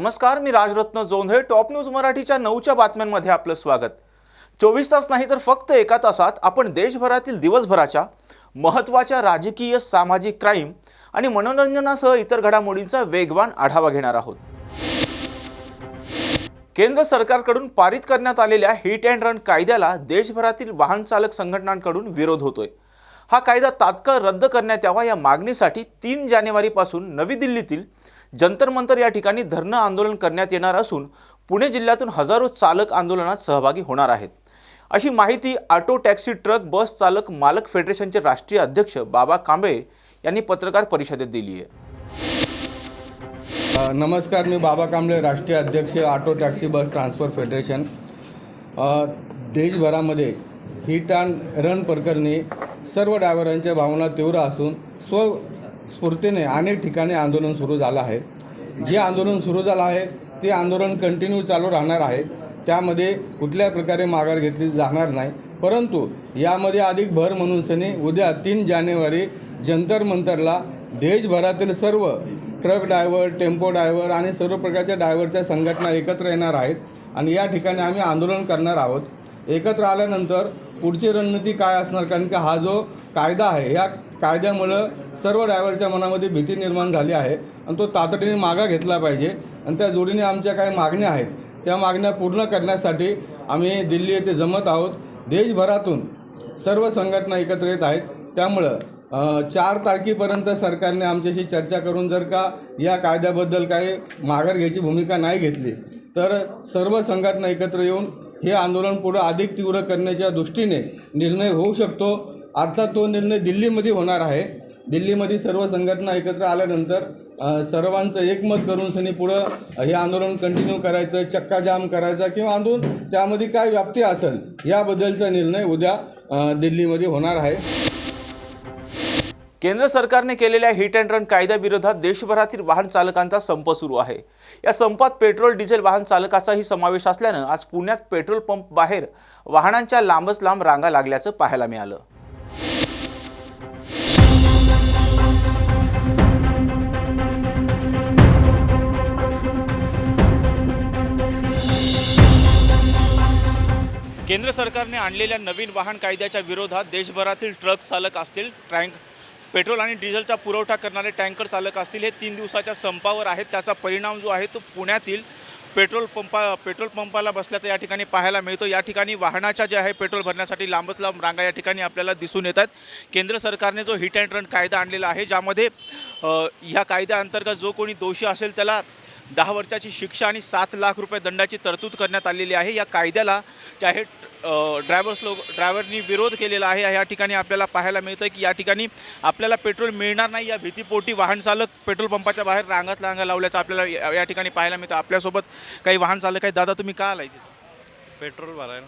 नमस्कार, मी Rajratna Jondhale. Top news मराठीच्या 9च्या बातम्यांमध्ये आपलं स्वागत. 24 तास नाही तर फक्त एका तासात आपण देशभरातील दिवसभराच्या महत्त्वाच्या राजकीय, सामाजिक, क्राईम आणि मनोरंजनासह इतर घडामोडींचा वेगवान आढावा घेणार आहोत. केंद्र सरकारकडून पारित करण्यात आलेल्या हिट अँड रन कायद्याला देशभरातील वाहन चालक संघटनांकडून विरोध होतोय. हा कायदा तात्काळ रद्द करण्यात यावा या मागणीसाठी 3 जानेवारीपासून नवी दिल्लीतील जंतर मंतर या ठिकाणी धरणं आंदोलन करण्यात येणार असून पुणे जिल्ह्यातून हजारो चालक आंदोलनात सहभागी होणार आहेत, अशी माहिती ऑटो, टॅक्सी, ट्रक, बस चालक मालक फेडरेशनचे राष्ट्रीय अध्यक्ष बाबा कांबळे यांनी पत्रकार परिषदेत दिली आहे. नमस्कार, मी बाबा कांबळे, राष्ट्रीय अध्यक्ष auto, taxi, bus transfer federation. देशभरामध्ये हिट अँड रन प्रकरणी सर्व ड्रायव्हरांच्या भावना तीव्र असून स्वस्फूर्तीने अनेक ठिकाणी आंदोलन सुरू झालं आहे. जे आंदोलन सुरू झालं आहे ते आंदोलन कंटिन्यू चालू राहणार आहे. त्यामध्ये कुठल्या प्रकारे माघार घेतली जाणार नाही. परंतु यामध्ये अधिक भर म्हणून सनी उद्या 3 जानेवारी जंतर मंतरला देशभरातील सर्व ट्रक ड्रायव्हर, टेम्पो ड्रायव्हर आणि सर्व प्रकारच्या ड्रायव्हरच्या संघटना एकत्र येणार आहेत आणि या ठिकाणी आम्ही आंदोलन करणार आहोत. एकत्र आल्यानंतर पुढची रणनीती काय असणार, कारण की हा जो कायदा आहे या कायद्यामुळं सर्व ड्रायव्हरच्या मनामध्ये भीती निर्माण झाली आहे आणि तो तातडीने मागा घेतला पाहिजे. आणि त्या जोडीने आमच्या काही मागण्या आहेत त्या मागण्या पूर्ण करण्यासाठी आम्ही दिल्ली येथे जमत आहोत. देशभरातून सर्व संघटना एकत्र येत आहेत. त्यामुळं 4 तारखेपर्यंत सरकारने आमच्याशी चर्चा करून जर का या कायद्याबद्दल काही माघार घ्यायची भूमिका नाही घेतली तर सर्व संघटना एकत्र येऊन हे आंदोलन पुढे अधिक तीव्र करण्याच्या दृष्टीने निर्णय होऊ शकतो. अर्थात तो निर्णय दिल्लीमध्ये होणार आहे. दिल्लीमध्ये सर्व संघटना एकत्र आल्यानंतर सर्वांचं एकमत करून सनी पुढं हे आंदोलन कंटिन्यू करायचं, चक्का जाम करायचा किंवा आंदोलन त्यामध्ये काय व्याप्ती असेल याबद्दलचा निर्णय उद्या दिल्लीमध्ये होणार आहे. केंद्र सरकारने केलेल्या हिट अँड रन कायद्याविरोधात देशभरातील वाहन चालकांचा संप सुरू आहे. या संपात पेट्रोल, डिझेल वाहन चालकाचाही समावेश असल्यानं आज पुण्यात पेट्रोल पंप बाहेर वाहनांच्या लांबच लांब रांगा लागल्याचं पाहायला मिळालं. केंद्र सरकारने आणलेल्या नवीन वाहन कायद्याच्या विरोधात देशभरातील ट्रक चालक असतील, पेट्रोल आणि डिझेलचा पुरवठा करणारे टँकर चालक असतील, हे 3 दिवसाच्या संपावर आहेत. त्याचा परिणाम जो आहे तो पुण्यातील पेट्रोल पंपाला बसल्याचं या ठिकाणी पाहायला मिळतो. या ठिकाणी वाहनाच्या जे आहे पेट्रोल भरण्यासाठी लांबच लांब रांगा या ठिकाणी आपल्याला दिसून येतात. केंद्र सरकारने जो हिट अँड रन कायदा आणलेला आहे, ज्यामध्ये ह्या कायद्याअंतर्गत जो कोणी दोषी असेल त्याला 10 वर्षाची शिक्षा आणि 7 लाख रुपये दंडाची तरतूद करण्यात आलेली आहे. या कायद्याला जे आहे ड्रायव्हरनी विरोध केलेला आहे. या ठिकाणी आपल्याला पाहायला मिळतं की या ठिकाणी आपल्याला पेट्रोल मिळणार नाही या भीतीपोटी वाहन चालक पेट्रोल पंपाच्या बाहेर रांगा लावल्याचं आपल्याला या ठिकाणी पाहायला मिळतं. आपल्यासोबत काही वाहन चालक आहेत. दादा, तुम्ही का आलाय? पेट्रोल भरायला.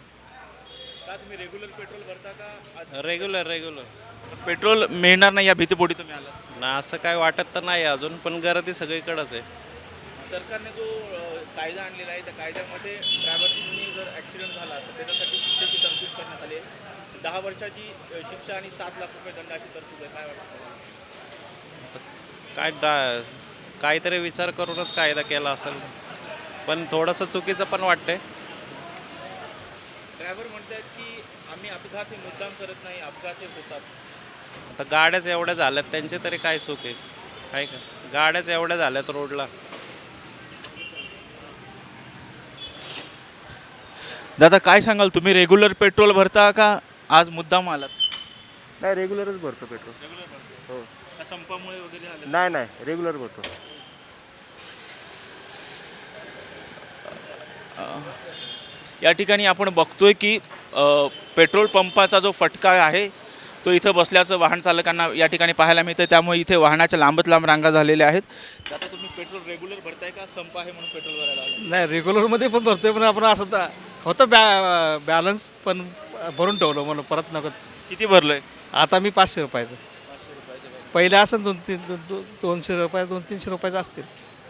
का तुम्ही रेग्युलर पेट्रोल भरता का? रेग्युलर पेट्रोल मिळणार नाही या भीतीपोटी तुम्ही आला ना? असं काय वाटत तर नाही अजून, पण गर्दी सगळीकडेच आहे. सरकारने जो कायदा आणलेला आहे त्या कायद्यामध्ये ड्रायव्हरनी जर ॲक्सिडेंट झाला तर त्याच्यासाठी शिक्षेची तरतूद करण्यात आली आहे. 10 वर्षाची शिक्षा आणि 7 लाख रुपये दंडाची तरतूद आहे. काय वाटतं? काहीतरी विचार करूनच कायदा केला असेल, पण थोडंसं चुकीचं पण वाटतंय. ड्रायव्हर म्हणतात की आम्ही अपघात मुद्दाम करत नाही, अपघात होतात. आता गाड्याच एवढ्या झाल्यात, त्यांची तरी काय चूक आहे? काय का गाड्याच एवढ्या झाल्यात रोडला. दादा, काय सांगाल? तुम्ही रेग्युलर पेट्रोल भरता का आज मुद्दाम आलात? नाही, रेग्युलरच भरतो पेट्रोल. रेग्युलर भरतो. हो. का संपामुळे वगैरे आलं? नाही, रेग्युलर भरतो. या ठिकाणी आपण बघतोय की पेट्रोल पंपाचा जो फटका आहे तो इथं बसल्याचं वाहन चालकांना या ठिकाणी पाहायला मिळतं. त्यामुळे इथे वाहनाच्या लांबच लांब रांगा झालेल्या आहेत. आता तुम्ही पेट्रोल रेग्युलर भरताय का संप आहे म्हणून पेट्रोल भरायला आला? नाही, रेग्युलरमध्ये पण भरतोय, पण आपण असं तर होतं बॅलन्स, पण भरून ठेवलं म्हणून परत नको. किती भरलोय? आता मी 500 रुपयाचं. पहिले असं 200 रुपये, 200-300 रुपयाचं असतील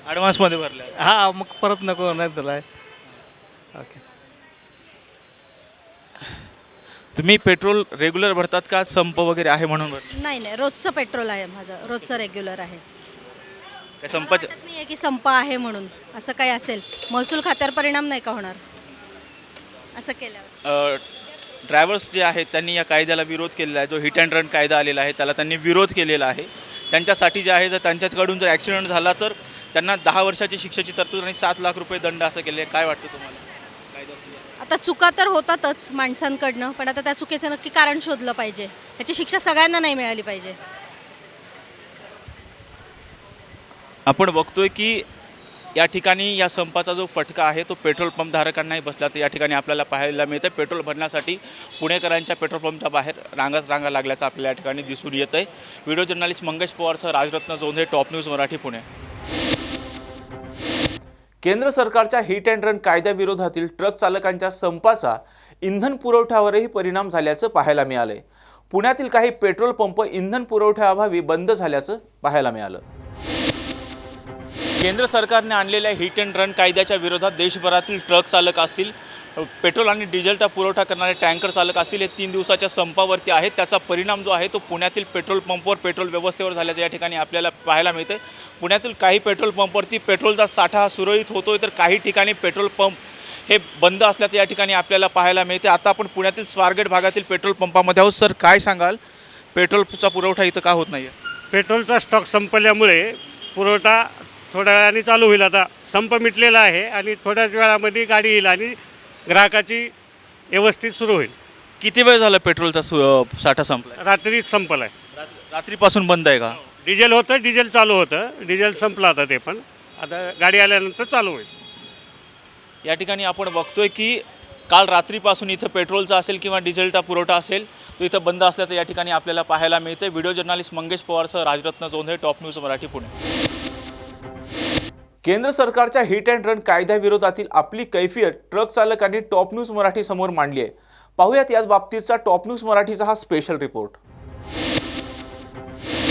ॲडव्हान्समध्ये भरले. हां, मग परत नको नाही दिला. ओके. तुम्ही पेट्रोल रेग्युलर भरतात का संप वगैरे आहे म्हणून भरतात? नाही, रोजचं पेट्रोल आहे माझं, रोजचं रेग्युलर आहे. काय संपाचे वाटत नाहीये की संप आहे म्हणून असं काही असेल, महसूल खात्यावर परिणाम नाही का होणार असं केल्यावर? ड्रायव्हर्स जे आहेत त्यांनी या कायद्याला विरोध केलेला आहे. जो हिट अँड रन कायदा आलेला आहे त्याला त्यांनी विरोध केलेला आहे. त्यांच्यासाठी जे आहे जर त्यांच्याकडून जर ॲक्सिडेंट झाला तर त्यांना 10 वर्षाची शिक्षेची तरतूद आणि 7 लाख रुपये दंड असं केले आहे. काय वाटतं तुम्हाला? आता चुका तर होतातच माणसांकडनं, पण आता त्या चुकीचं नक्की कारण शोधलं पाहिजे. त्याची शिक्षा सगळ्यांना नाही मिळाली पाहिजे. आपण बघतोय की या ठिकाणी या संपाचा जो फटका आहे तो पेट्रोल पंप धारकांनाही बसला. तर या ठिकाणी आपल्याला पाहायला मिळतं पेट्रोल भरण्यासाठी पुणेकरांच्या पेट्रोल पंपच्या बाहेर रांगा लागल्याचं आपल्याला या ठिकाणी दिसून येतं आहे. व्हिडिओ जर्नलिस्ट मंगेश पवारसह राजरत्न जोंधे, टॉप न्यूज मराठी, पुणे. केंद्र सरकारच्या हिट अँड रन कायद्याविरोधातील ट्रक चालकांच्या संपाचा इंधन पुरवठ्यावरही परिणाम झाल्याचं पाहायला मिळालंय. पुण्यातील काही पेट्रोल पंप इंधन पुरवठ्याअभावी बंद झाल्याचं पाहायला मिळालं. केंद्र सरकारने आणलेल्या हिट अँड रन कायद्याच्या विरोधात देशभरातील ट्रक चालक असतील, पेट्रोल आणि डिझेलचा पुरवठा करणारे टँकर चालक असतील, हे 3 दिवसाच्या संपावरती आहेत. त्याचा परिणाम जो आहे तो पुण्यातील पेट्रोल पंपवर, पेट्रोल व्यवस्थेवर झाल्याचं या ठिकाणी आपल्याला पाहायला मिळतं. पुण्यातील काही पेट्रोल पंपवरती पेट्रोलचा साठा हा सुरळीत होतोय, तर काही ठिकाणी पेट्रोल पंप हे बंद असल्याचं या ठिकाणी आपल्याला पाहायला मिळते. आता आपण पुण्यातील स्वारगेट भागातील पेट्रोल पंपामध्ये आहोत. सर, काय सांगाल, पेट्रोलचा पुरवठा इथं का होत नाही आहे? पेट्रोलचा स्टॉक संपल्यामुळे पुरवठा थोड्या वेळाने चालू होईल. आता संप मिटलेला आहे आणि थोड्याच वेळामध्ये गाडी येईल आणि ग्राहकाची व्यवस्थित सुरू होईल. किती वेळ झाला पेट्रोलचा साठा संपला? रात्रीच संपला आहे. रात्रीपासून बंद आहे का? डिझेल होतं, डिझेल चालू होतं, डिझेल संपलं आता, ते पण आता गाडी आल्यानंतर चालू होईल. या ठिकाणी आपण बघतोय की काल रात्रीपासून इथं पेट्रोलचा असेल किंवा डिझेलचा पुरवठा असेल तो इथं बंद असल्याचं या ठिकाणी आपल्याला पाहायला मिळतं. व्हिडिओ जर्नलिस्ट मंगेश पवारसह राजरत्न जोंधे, टॉप न्यूज मराठी, पुणे. केंद्र सरकारच्या हिट अँड रन कायद्याविरोधातील आपली कैफियत ट्रक चालकांनी टॉप न्यूज मराठी समोर मांडली आहे. पाहूयात याच बाबतीतचा टॉप न्यूज मराठीचा हा स्पेशल रिपोर्ट.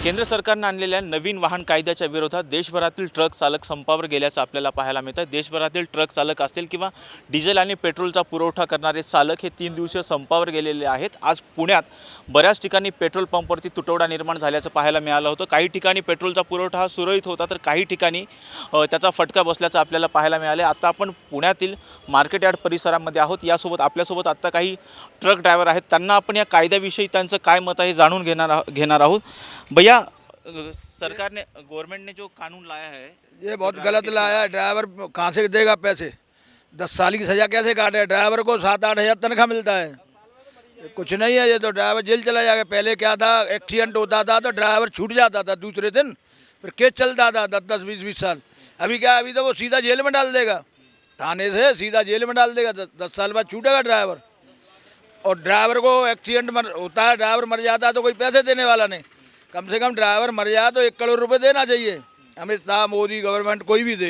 केंद्र सरकारनं आणलेल्या नवीन वाहन कायद्याच्या विरोधात देशभरातील ट्रक चालक संपावर गेल्याचं आपल्याला पाहायला मिळतं. देशभरातील ट्रक चालक असतील किंवा डिझेल आणि पेट्रोलचा पुरवठा करणारे चालक हे 3 दिवसीय संपावर गेलेले आहेत. आज पुण्यात बऱ्याच ठिकाणी पेट्रोल पंपवरती तुटवडा निर्माण झाल्याचं पाहायला मिळालं होतं. काही ठिकाणी पेट्रोलचा पुरवठा हा सुरळीत होता, तर काही ठिकाणी त्याचा फटका बसल्याचं आपल्याला पाहायला मिळालं. आता आपण पुण्यातील मार्केट यार्ड परिसरामध्ये आहोत. आपल्यासोबत आत्ता काही ट्रक ड्रायव्हर आहेत. त्यांना आपण या कायद्याविषयी त्यांचं काय मत आहे जाणून घेणार आहोत. भैया, सरकार ने, गवर्नमेंट ने जो कानून लाया है ये बहुत गलत लाया है। ड्राइवर कहाँ से देगा पैसे? 10 साल की सज़ा कैसे काटे? ड्राइवर को 7-8 हज़ार तनख्वाह मिलता है, कुछ नहीं है। ये तो ड्राइवर जेल चला जाएगा। पहले क्या था, एक्सीडेंट होता था तो ड्राइवर छूट जाता था दूसरे दिन, फिर केस चलता था 10-10, 20-20 साल। अभी क्या, अभी तो वो सीधा जेल में डाल देगा, थाने से सीधा जेल में डाल देगा। 10 साल बाद छूटेगा ड्राइवर। और ड्राइवर को एक्सीडेंट होता है, ड्राइवर मर जाता है तो कोई पैसे देने वाला नहीं। कम से कम ड्राइवर मर जाए तो 1 करोड़ रुपए देना चाहिए। अमित शाह, मोदी, गवर्नमेंट कोई भी दे।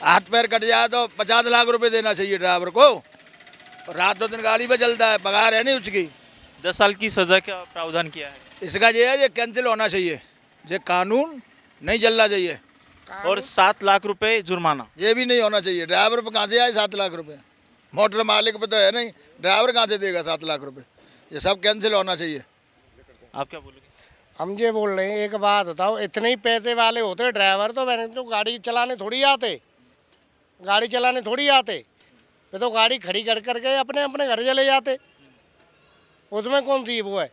हाथ पैर कट जाए तो 50 लाख रुपए देना चाहिए ड्राइवर को। और रात दिन गाड़ी पे चलता है, पगार है नहीं उसकी। 10 साल की सज़ा का प्रावधान किया है इसका ये है, ये कैंसिल होना चाहिए। ये कानून नहीं चलना चाहिए। और 7 लाख रुपए जुर्माना, ये भी नहीं होना चाहिए। ड्राइवर पे कहाँ से आए 7 लाख रुपए? मोटर मालिक पे तो है नहीं, ड्राइवर कहाँ से देगा 7 लाख रुपए? ये सब कैंसिल होना चाहिए। आप क्या बोलोगे? हम ये बोल रहे हैं, एक बात बताओ, इतने ही पैसे वाले होते ड्राइवर तो मैंने तो गाड़ी चलाने थोड़ी आते, गाड़ी चलाने थोड़ी आते। वे तो गाड़ी खड़ी कर करके अपने अपने घर चले जाते। उसमें कौन सी वो है?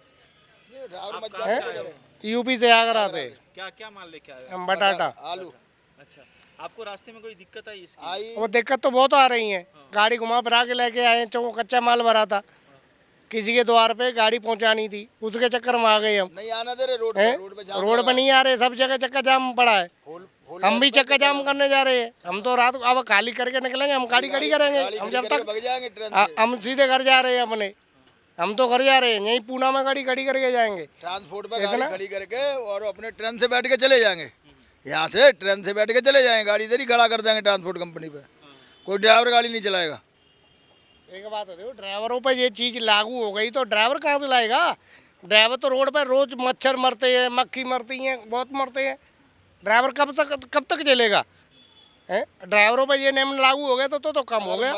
यूपी से आगरा से। क्या क्या माल लेके आए? हम बटाटा। आलू। अच्छा, आपको रास्ते में कोई दिक्कत आई इसकी? वो दिक्कत तो बहुत आ रही है। गाड़ी घुमा फिरा के लेके आए, वो कच्चा माल भरा था, किसी के द्वार पे गाड़ी पहुंचानी थी, उसके चक्कर में आ गए हम। नहीं आना दे रहे रोड हैं? पे रोड पे नहीं आ रहे, सब जगह चक्का जाम पड़ा है। हम भी चक्का जाम करने जा रहे हैं। हम तो रात अब खाली करके निकलेंगे, हम गाड़ी खड़ी करेंगे। हम जब तक भाग जाएंगे ट्रेन से। हम सीधे घर जा रहे हैं अपने, हम तो घर जा रहे हैं, यहीं पूना में गाड़ी खड़ी करके जाएंगे। ट्रांसपोर्ट पे गाड़ी खड़ी करके और अपने ट्रेन से बैठ के चले जाएंगे। यहाँ से ट्रेन से बैठ के चले जाएंगे, गाड़ी इधर ही खड़ा कर देंगे ट्रांसपोर्ट कंपनी पे। कोई ड्राइवर गाड़ी नहीं चलाएगा। एक बात होती है, ड्राइवरों पर ये चीज़ लागू हो गई तो ड्राइवर कहाँ से लाएगा? ड्राइवर तो रोड पर रोज मच्छर मरते हैं, मक्खी मरती हैं, बहुत मरते हैं। ड्राइवर कब तक चलेगा? हैं? ड्राइवरों पर ये नियम लागू हो गया तो कम हो गया।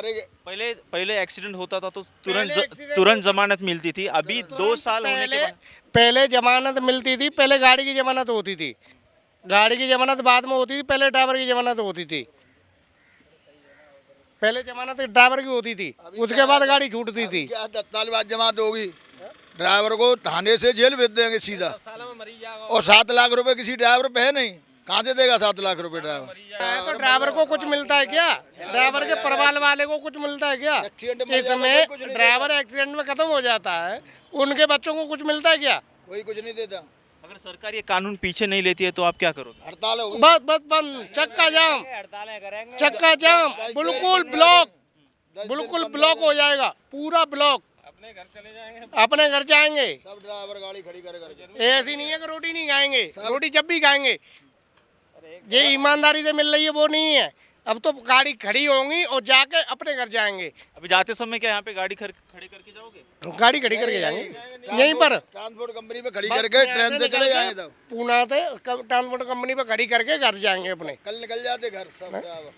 पहले एक्सीडेंट होता था तो तुरंत जमानत मिलती थी। अभी 2 साल होने के बाद पहले जमानत मिलती थी, पहले गाड़ी की जमानत होती थी। गाड़ी की जमानत बाद में होती थी, पहले ड्राइवर की जमानत होती थी। पहले जमानत ड्राइवर की होती थी, उसके बाद गाड़ी छूटती थी। क्या 10 साल बाद जमानत होगी, ड्राइवर को थाने से जेल भेज देंगे सीधा। और 7 लाख रुपए किसी ड्राइवर पे है नहीं, कहाँ से देगा 7 लाख रुपए ड्राइवर? तो ड्राइवर को कुछ मिलता है क्या? ड्राइवर के परिवार वाले को कुछ मिलता है क्या? एक्सीडेंट में इसमें ड्राइवर एक्सीडेंट में खत्म हो जाता है, उनके बच्चों को कुछ मिलता है क्या? कोई कुछ नहीं देता। अगर सरकार ये कानून पीछे नहीं लेती है तो आप क्या करोगे? हड़ताल होगी। बस बस बंद, चक्का जाम, चक्का जाम, बिल्कुल ब्लॉक, बिल्कुल ब्लॉक हो जाएगा, पूरा ब्लॉक। अपने घर जाएंगे। सब ड्राइवर गाड़ी खड़ी कर ऐसी नहीं है कि रोटी नहीं खाएंगे, रोटी जब भी खाएंगे। ये ईमानदारी से मिल रही है वो नहीं है। अब तो गाड़ी खड़ी होंगी और जाके अपने घर जाएंगे। अभी जाते समय क्या यहाँ पे गाड़ी खड़ी करके जाओगे? गाड़ी खड़ी करके जाएंगे यहीं पर, ट्रांसपोर्ट कंपनी पे खड़ी करके ट्रेन से चले जाएंगे। तब पूना से ट्रांसपोर्ट कंपनी पे खड़ी करके घर जाएंगे अपने। कल निकल जाते घर सब ड्राइवर।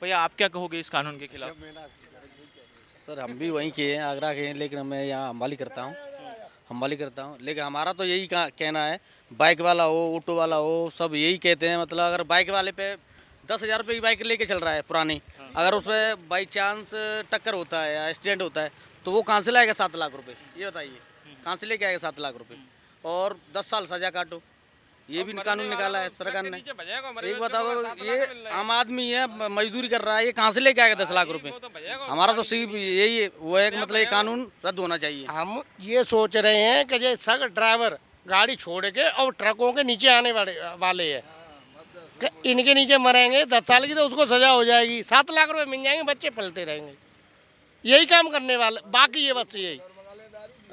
भैया आप क्या कहोगे इस कानून के खिलाफ? सर हम भी वहीं के हैं, आगरा के हैं, लेकिन मैं यहाँ हम्बाली करता हूँ। लेकिन हमारा तो यही कहना है, बाइक वाला हो, ऑटो वाला हो, सब यही कहते हैं। मतलब अगर बाइक वाले पे 10,000 रुपये की बाइक लेके चल रहा है पुरानी, अगर उसमें बाई चांस टक्कर होता है या एक्सीडेंट होता है तो वो कहाँ से लाएगा 7 लाख रुपए? ये बताइए, कहाँ से लेके आएगा 7 लाख रुपए? और 10 साल सजा काटो, ये भी कानून निकाला है सरकार ने। एक बताओ, ये आम आदमी है, मजदूरी कर रहा है, ये कहाँ से लेके आएगा 10 लाख रुपए? हमारा तो सिर्फ यही है, वो है कि मतलब ये कानून रद्द होना चाहिए। हम ये सोच रहे हैं कि ये सब ड्राइवर गाड़ी छोड़ के और ट्रकों के नीचे आने वाले हैं, कि इनके नीचे मरेंगे 10 साल की तो उसको सजा हो जाएगी, 7 लाख रुपए मिल जाएंगे, बच्चे पलते रहेंगे। यही काम करने वाले, बाकी ये बस यही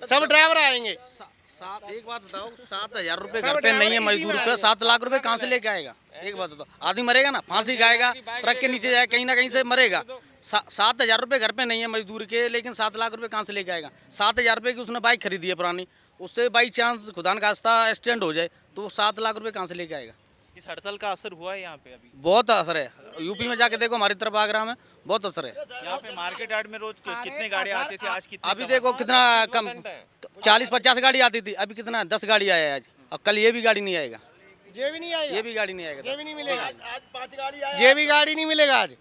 सब ड्राइवर आएंगे। एक बात बताओ, 7,000 रुपये घर पे नहीं है मजदूर पे, 7 लाख रुपए कहाँ से लेके आएगा? एक बात बताओ, आदमी मरेगा ना, फांसी खाएगा, ट्रक के नीचे जाए, कहीं ना कहीं से मरेगा। 7,000 रुपये घर पे नहीं है मजदूर के, लेकिन 7 लाख रुपए कहाँ से लेके आएगा? 7,000 रुपये की उसने बाइक खरीदी है पुरानी, उससे बाई चांस खुदा न खास्ता एक्सीडेंट हो जाए तो वो 7 लाख रुपए कहाँ से लेके आएगा? इस हड़ताल का असर हुआ है यहाँ पे? अभी बहुत असर है, यूपी में जाके देखो, हमारी तरफ आगरा में बहुत असर है। यहाँ पे मार्केट यार्ड में रोज कितने गाड़ी आती थी, आज कितने? अभी देखो कितना कम, 40-50 गाड़ी आती थी, अभी कितना 10 गाड़ी आया है आज। अब कल ये भी गाड़ी नहीं आएगा, ये भी नहीं आएगा, ये भी गाड़ी नहीं आएगा, ये भी नहीं मिलेगा, आज 5 गाड़ी आए, ये भी गाड़ी नहीं मिलेगा आज।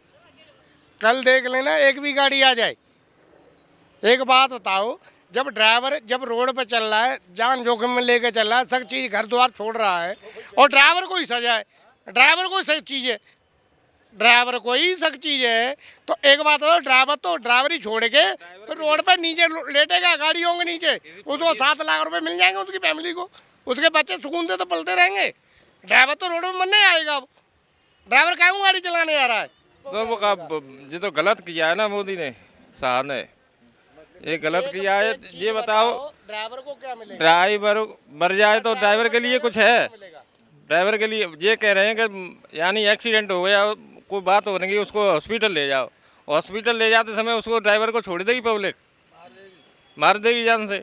कल देख लेना, एक भी गाड़ी आ जाए। एक बात बताओ, जब ड्राइवर जब रोड पे चल रहा है, जान जोखिम में लेके चल रहा है, सब चीज़ घर द्वार छोड़ रहा है, और ड्राइवर को ही सजा है, ड्राइवर को ही सही चीज़ है, ड्राइवर को ही सख्त चीज़ है। तो एक बात हो, ड्राइवर तो ड्राइवर ही छोड़ के तो रोड पर नीचे लेटेगा, गाड़ियों के नीचे, उसको 7 लाख रुपए मिल जाएंगे, उसकी फैमिली को, उसके बच्चे सुकून से तो पलते रहेंगे। ड्राइवर तो रोड पर मरने आएगा। अब ड्राइवर क्यों गाड़ी चलाने आ रहा है? तो वो ये तो गलत किया है ना मोदी ने, साहब ने, ये गलत किया है। ये बताओ, ड्राइवर को क्या मिलेगा? ड्राइवर मर जाए तो ड्राइवर के लिए कुछ है? ड्राइवर के लिए ये कह रहे हैं कि यानी एक्सीडेंट हो गया, कोई बात हो रही, उसको हॉस्पिटल ले जाओ, हॉस्पिटल ले जाते समय उसको ड्राइवर को छोड़ देगी पब्लिक, मार देगी जान से।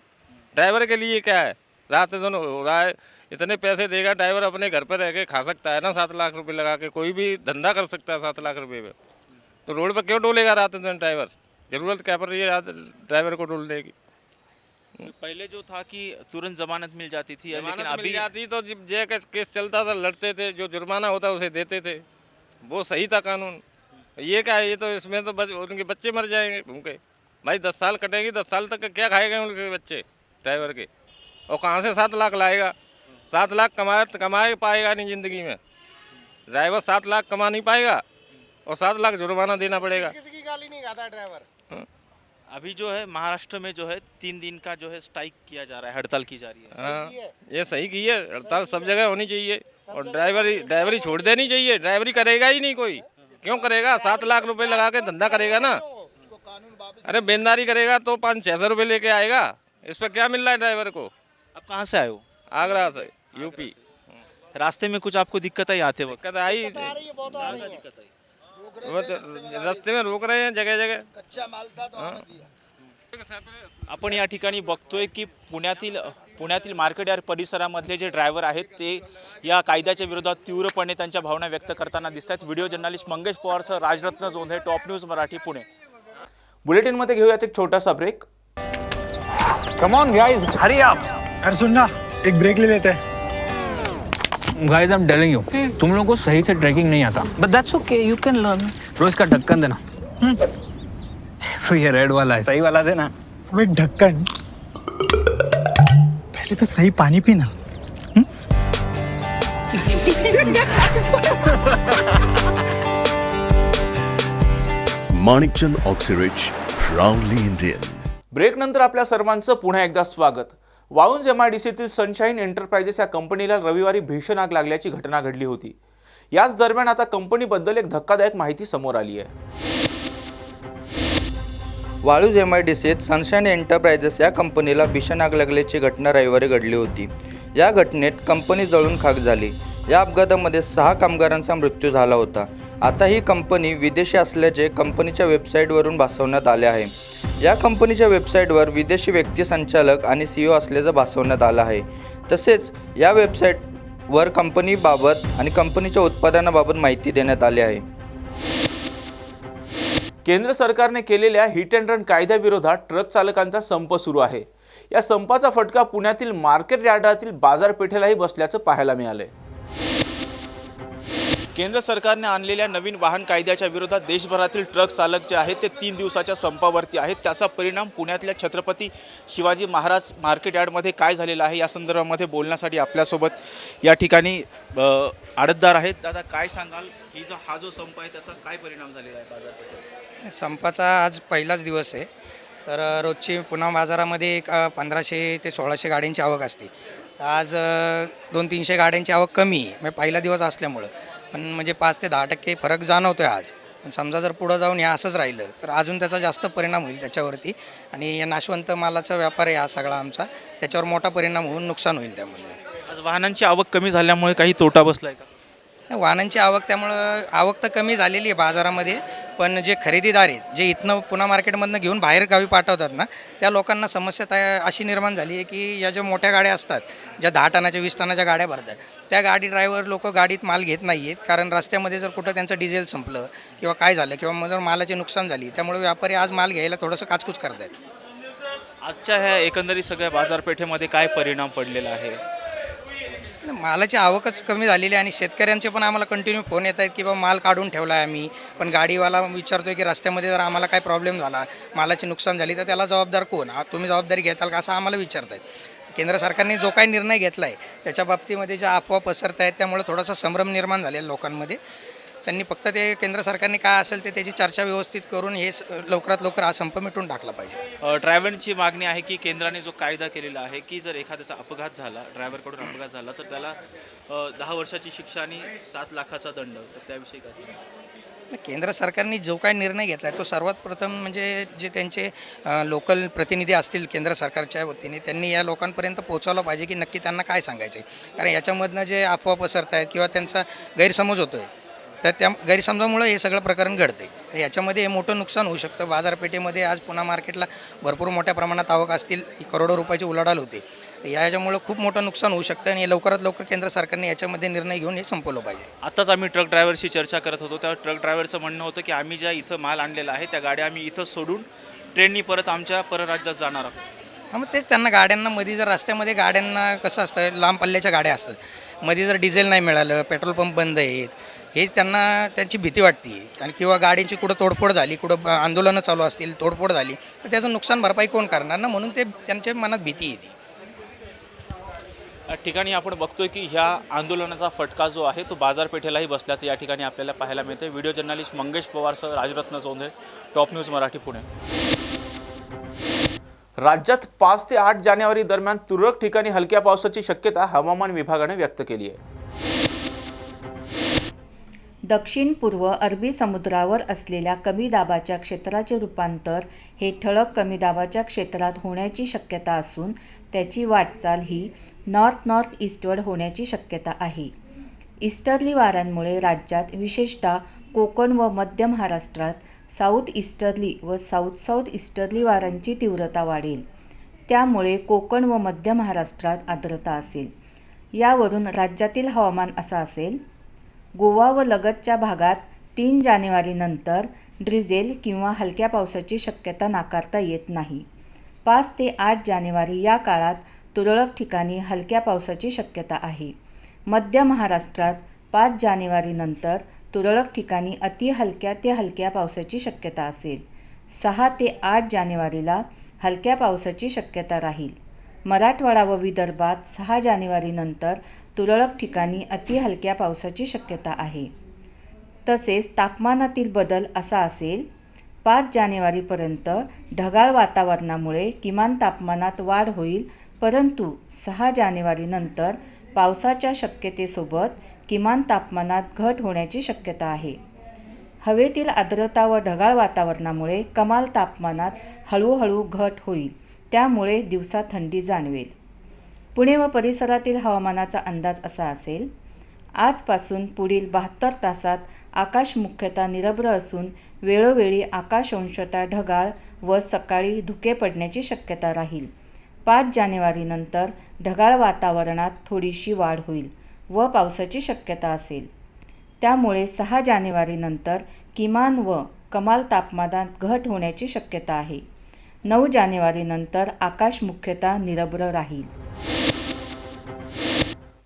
ड्राइवर के लिए क्या है? रात दिन हो रहा है, इतने पैसे देगा ड्राइवर, अपने घर पर रह के खा सकता है ना 7 लाख रुपए लगा के, कोई भी धंधा कर सकता है 7 लाख रुपए में। तो रोड पर क्यों डोलेगा रात दिन ड्राइवर? ज़रूरत क्या पड़ रही है ड्राइवर को डोल देगी? पहले जो था कि तुरंत जमानत मिल जाती थी, लेकिन मिल अभी जाती तो जे केस चलता था, लड़ते थे, जो जुर्माना होता उसे देते थे, वो सही था कानून। ये क्या है, ये तो इसमें तो उनके बच्चे मर जाएंगे भूखे। भाई 10 साल कटेगी, 10 साल तक क्या खाएंगे उनके बच्चे ड्राइवर के? और कहाँ से 7 लाख लाएगा? 7 लाख कमाए पाएगा नहीं ज़िंदगी में ड्राइवर, 7 लाख कमा नहीं पाएगा, और 7 लाख जुर्माना देना पड़ेगा। किसी की गाली नहीं खाता ड्राइवर। अभी जो है महाराष्ट्र में जो है 3 दिन का जो है स्ट्राइक किया जा रहा है, हड़ताल की जा रही है। हाँ, ये सही की है, हड़ताल सब जगह होनी चाहिए, और ड्राइवरी छोड़ देनी चाहिए। ड्राइवरी करेगा ही नहीं कोई, क्यों करेगा? 7 लाख रुपए लगा के धंधा करेगा ना, अरे बेंदारी करेगा तो 500-600 रुपये लेके आएगा। इस पर क्या मिल रहा है ड्राइवर को? आप कहाँ से आए हो? आगरा से, यूपी। रास्ते में कुछ आपको दिक्कत आई आते वक्त? दिक्कत आई, वो तो रस्ते में रोक रहे हैं जगह जगह। कच्चा माल था तो आने दिया। आपण या ठिकाणी बघतोय की पुण्यातील मार्केट यार्ड परिसरामधले जे ड्रायव्हर आहेत ते या कायद्याच्या विरोधात तीव्रपणे त्यांच्या भावना व्यक्त करताना दिसतात। व्हिडिओ जर्नलिस्ट मंगेश पवारसह राजरत्न जोंधे, टॉप न्यूज मराठी, पुणे। बुलेटिनमध्ये घेऊयात एक छोटासा break. Come on guys, hurry up. यार सुन ना, एक ब्रेक ले लेते हैं। Guys I am telling you तुम लोगों को सही से ट्रैकिंग नहीं आता but that's okay you can learn रोज का ढक्कन देना तो ये रेड वाला है सही वाला देना अबे ढक्कन पहले तो सही पानी पीना Manikchand Oxyrich, proudly Indian. ब्रेकनंतर आपल्या सर्वांचं पुन्हा एकदा स्वागत. वाळुंज MIDCतील सनशाईन एंटरप्राइजेस या कंपनीला रविवारी भीषण आग लागल्याची घटना घडली होती. याच दरम्यान आता कंपनीबद्दल एक धक्कादायक माहिती समोर आली आहे. वाळूज MIDCत सनशाईन एंटरप्राइजेस या कंपनीला भीषण आग लागल्याची घटना रविवारी घडली होती. या घटनेत कंपनी जळून खाक झाली. या अपघातामध्ये 6 कामगारांचा मृत्यू झाला होता. आता ही कंपनी विदेशी असल्याचे कंपनीच्या वेबसाईटवरून भासवण्यात आले आहे. या कंपनीच्या वेबसाईटवर विदेशी व्यक्ती संचालक आणि CEO असल्याचं भासवण्यात आलं आहे. तसेच या वेबसाईटवर कंपनीबाबत आणि कंपनीच्या उत्पादनाबाबत माहिती देण्यात आली आहे. केंद्र सरकारने केलेल्या हिट अँड रन कायद्याविरोधात ट्रक चालकांचा संप सुरू आहे. या संपाचा फटका पुण्यातील मार्केट यार्डातील बाजारपेठेलाही बसल्याचं पाहायला मिळालंय. केंद्र सरकारने आणलेल्या नवीन वाहन कायद्याच्या विरोधात देशभरातील ट्रक चालक जे आहेत ते 3 दिवसाच्या संपावरती आहेत. त्याचा परिणाम पुण्यातल्या छत्रपती शिवाजी महाराज मार्केट यार्डमध्ये काय झालेला आहे या संदर्भामध्ये बोलण्यासाठी आपल्यासोबत या ठिकाणी आडतदार आहेत. दादा काय सांगाल ही हा जो संप आहे त्याचा काय परिणाम झालेला आहे बाजारपेठेत? संपाचा आज पहिलाच दिवस आहे. तर रोजची पुणे बाजारामध्ये एक 1500 ते 1600 गाड्यांची आवक असते. आज 200-300 गाड्यांची आवक कमी आहे म्हणजे पहिला दिवस असल्यामुळं. पण म्हणजे 5 ते 10% फरक जाणवतो आहे आज. पण समजा जर पुढं जाऊन हे असंच राहिलं तर अजून त्याचा जास्त परिणाम होईल त्याच्यावरती. आणि या नाशवंत मालाचा व्यापार आहे हा सगळा आमचा, त्याच्यावर मोठा परिणाम होऊन नुकसान होईल. त्यामुळे आज वाहनांची आवक कमी झाल्यामुळे काही तोटा बसला आहे का? वाहनांची आवक त्यामुळं आवक तर कमी झालेली आहे बाजारामध्ये. पण जे खरेदीदार आहेत जे इथनं पुणे मार्केटमधनं घेऊन बाहेर गावी पाठवतात ना त्या लोकांना समस्या अशी निर्माण झाली आहे की या ज्या मोठ्या गाड्या असतात ज्या 10 टनाच्या 20 टनाच्या गाड्या भरतात त्या गाडी ड्रायव्हर लोक गाडीत माल घेत नाही आहेत. कारण रस्त्यामध्ये जर कुठं त्यांचं डिझेल संपलं किंवा काय झालं किंवा जर मालाचे नुकसान झाली त्यामुळे व्यापारी आज माल घ्यायला थोडंसं काचकूच करत आहेत. आजच्या ह्या एकंदरीत सगळ्या बाजारपेठेमध्ये काय परिणाम पडलेला आहे? मालाची आवकच कमी झालेली आहे आणि शेतकऱ्यांचे पण आम्हाला कंटिन्यू फोन येत आहेत की बाबा माल काढून ठेवला आहे आम्ही. पण गाडीवाला विचारतो आहे की रस्त्यामध्ये जर आम्हाला काय प्रॉब्लेम झाला मालाचे नुकसान झाली तर त्याला जबाबदार कोण? तुम्ही जबाबदारी घेताल का असं आम्हाला विचारत आहेत. केंद्र सरकारने जो काही निर्णय घेतला आहे त्याच्या बाबतीमध्ये ज्या अफवा पसरत आहेत त्यामुळे थोडासा संभ्रम निर्माण झालेला लोकांमध्ये. त्यांनी फक्त ते केंद्र सरकारने काय असेल ते त्याची चर्चा व्यवस्थित करून हे लवकरात लवकर हा संप मिटून टाकला पाहिजे. ड्रायव्हरची मागणी आहे की केंद्राने जो कायदा केलेला आहे की जर एखाद्याचा अपघात झाला ड्रायव्हरकडून अपघात झाला तर त्याला 10 वर्षाची शिक्षा आणि 7 लाखाचा दंड. तर त्याविषयी काय? केंद्र सरकारने जो काही निर्णय घेतला आहे तो सर्वात प्रथम म्हणजे जे त्यांचे लोकल प्रतिनिधी असतील केंद्र सरकारच्या वतीने त्यांनी या लोकांपर्यंत पोहोचवलं पाहिजे की नक्की त्यांना काय सांगायचं आहे. कारण याच्यामधनं जे अफवा पसरत आहेत किंवा त्यांचा गैरसमज होतो आहे तर त्या गैरसमजामुळे हे सगळं प्रकरण घडते. याच्यामध्ये हे मोठं नुकसान होऊ शकतं. बाजारपेठेमध्ये आज पुणे मार्केटला भरपूर मोठ्या प्रमाणात आवक असतील करोडो रुपयाची उलाढाल होते. याच्यामुळे खूप मोठं नुकसान होऊ शकतं आणि लवकरात लवकर केंद्र सरकारने याच्यामध्ये निर्णय घेऊन हे संपवलं पाहिजे. आत्ताच आम्ही ट्रक ड्रायव्हरशी चर्चा करत होतो. त्या ट्रक ड्रायव्हरचं म्हणणं होतं की आम्ही ज्या इथं माल आणलेला आहे त्या गाड्या आम्ही इथं सोडून ट्रेननी परत आमच्या परराज्यात जाणार आहोत. हां मग तेच त्यांना गाड्यांना मध्ये जर रस्त्यामध्ये गाड्यांना कसं असतं लांब पल्ल्याच्या गाड्या असतात मध्ये जर डिझेल नाही मिळालं पेट्रोल पंप बंद आहेत हे त्यांना त्यांची भीती वाटते. आणि किंवा गाडीची कुठं तोडफोड झाली कुठं आंदोलनं चालू असतील तोडफोड झाली तर त्याचं नुकसान भरपाई कोण करणार ना. म्हणून ते त्यांच्या मनात भीती येते. या ठिकाणी आपण बघतोय की ह्या आंदोलनाचा फटका जो आहे तो बाजारपेठेलाही बसल्याचं या ठिकाणी आपल्याला पाहायला मिळतं. व्हिडिओ जर्नलिस्ट मंगेश पवारसह राजरत्न चौंधे, टॉप न्यूज मराठी, पुणे. राज्यात 5 ते 8 जानेवारी दरम्यान तुरळक ठिकाणी हलक्या पावसाची शक्यता हवामान विभागाने व्यक्त केली आहे. दक्षिण पूर्व अरबी समुद्रावर असलेल्या कमी दाबाच्या क्षेत्राचे रूपांतर हे ठळक कमी दाबाच्या क्षेत्रात होण्याची शक्यता असून त्याची वाटचाल ही नॉर्थ ईस्टवर्ड होण्याची शक्यता आहे. ईस्टर्ली वाऱ्यांमुळे राज्यात विशेषतः कोकण व मध्य महाराष्ट्रात साऊथ ईस्टर्ली व साऊथ ईस्टर्ली वाऱ्यांची तीव्रता वाढेल. त्यामुळे कोकण व मध्य महाराष्ट्रात आर्द्रता असेल. यावरून राज्यातील हवामान असं असेल. गोवा व लगतच्या भागात 3 जानेवारीनंतर ड्रिझेल किंवा हलक्या पावसाची शक्यता नाकारता येत नाही. 5 ते 8 जानेवारी या काळात तुरळक ठिकाणी हलक्या पावसाची शक्यता आहे. मध्य महाराष्ट्रात 5 जानेवारीनंतर तुरळक ठिकाणी अति हलक्या ते हलक्या पावसाची शक्यता असेल. 6 ते 8 जानेवारीला हलक्या पावसाची शक्यता राहील. मराठवाडा व विदर्भात 6 जानेवारीनंतर तुरळक ठिकाणी अति हलक्या पावसाची शक्यता आहे. तसेच तापमानातील बदल असा असेल. 5 जानेवारीपर्यंत ढगाळ वातावरणामुळे किमान तापमानात वाढ होईल, परंतु 6 जानेवारीनंतर पावसाच्या शक्यतेसोबत किमान तापमानात घट होण्याची शक्यता आहे. हवेतील आर्द्रता व ढगाळ वातावरणामुळे कमाल तापमानात हळूहळू घट होईल, त्यामुळे दिवसा थंडी जाणवेल. पुणे व परिसरातील हवामानाचा अंदाज असा असेल. आजपासून पुढील 72 तासात आकाश मुख्यतः निरभ्र असून वेळोवेळी आकाश अंशतः ढगाळ व सकाळी धुके पडण्याची शक्यता राहील. 5 जानेवारीनंतर ढगाळ वातावरणात थोडीशी वाढ होईल व पावसाची शक्यता असेल. त्यामुळे 6 जानेवारीनंतर किमान व कमाल तापमानात घट होण्याची शक्यता आहे. 9 जानेवारीनंतर आकाश मुख्यतः निरभ्र राहील.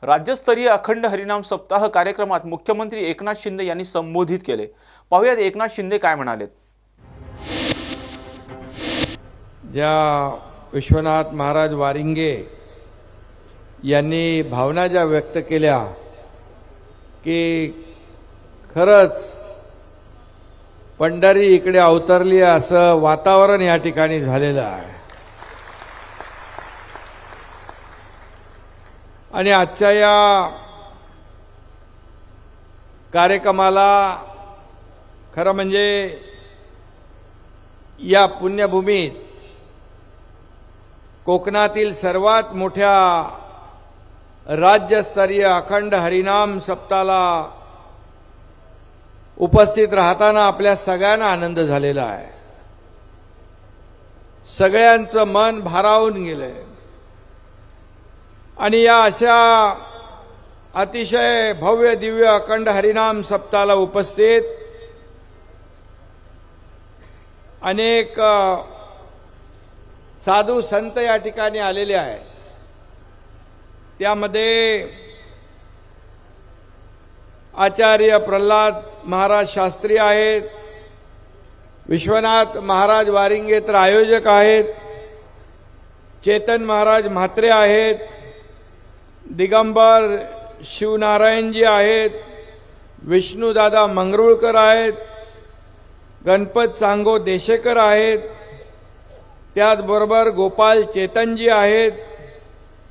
राज्यस्तरीय अखंड हरिनाम सप्ताह कार्यक्रमात मुख्यमंत्री एकनाथ शिंदे यांनी संबोधित केले. पाहुयात एकनाथ शिंदे काय म्हणालेत. ज्या विश्वनाथ महाराज वारिंगे यांनी भावना ज्या व्यक्त केल्या की खरंच पंढरी इकडे अवतरली असं वातावरण या ठिकाणी झालेलं आहे. आणि आजच्या या कार्यक्रमाला खरं म्हणजे या पुण्यभूमीत कोकणातील सर्वात मोठ्या राज्यस्तरीय अखंड हरिनाम सप्ताहाला उपस्थित राहताना आपल्या सगळ्यांना आनंद झालेला आहे. सगळ्यांचं मन भारावून गेलंय. आणि या अशा अतिशय भव्य दिव्य अखंड हरिनाम सप्ताहाला उपस्थित अनेक साधू संत या ठिकाणी आलेले आहेत. त्यामध्ये आचार्य प्रल्हाद महाराज शास्त्री आहेत, विश्वनाथ महाराज वारिंगे तर आयोजक आहेत, चेतन महाराज म्हात्रे आहेत, दिगंबर शिवनारायणजी आहेत, विष्णुदादा मंगरुळकर आहेत, गणपत चांगो देशेकर आहेत, त्याचबरोबर गोपाल चेतनजी आहेत,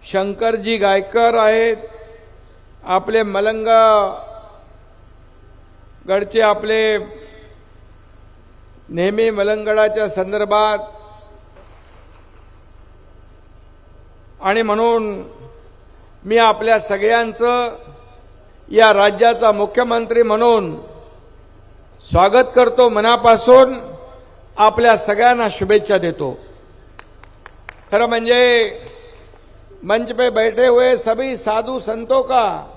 शंकरजी गायकर आहेत, आपले मलंग गडचे आपले नेहमी मलंगडाच्या संदर्भात आणि म्हणून मी आपल्या सगळ्यांचं या राज्याचा मुख्यमंत्री म्हणून स्वागत करतो. मनापासून आपल्या सगळ्यांना शुभेच्छा देतो. खरं म्हणजे मंच पे बैठे हुए सभी साधु संतों का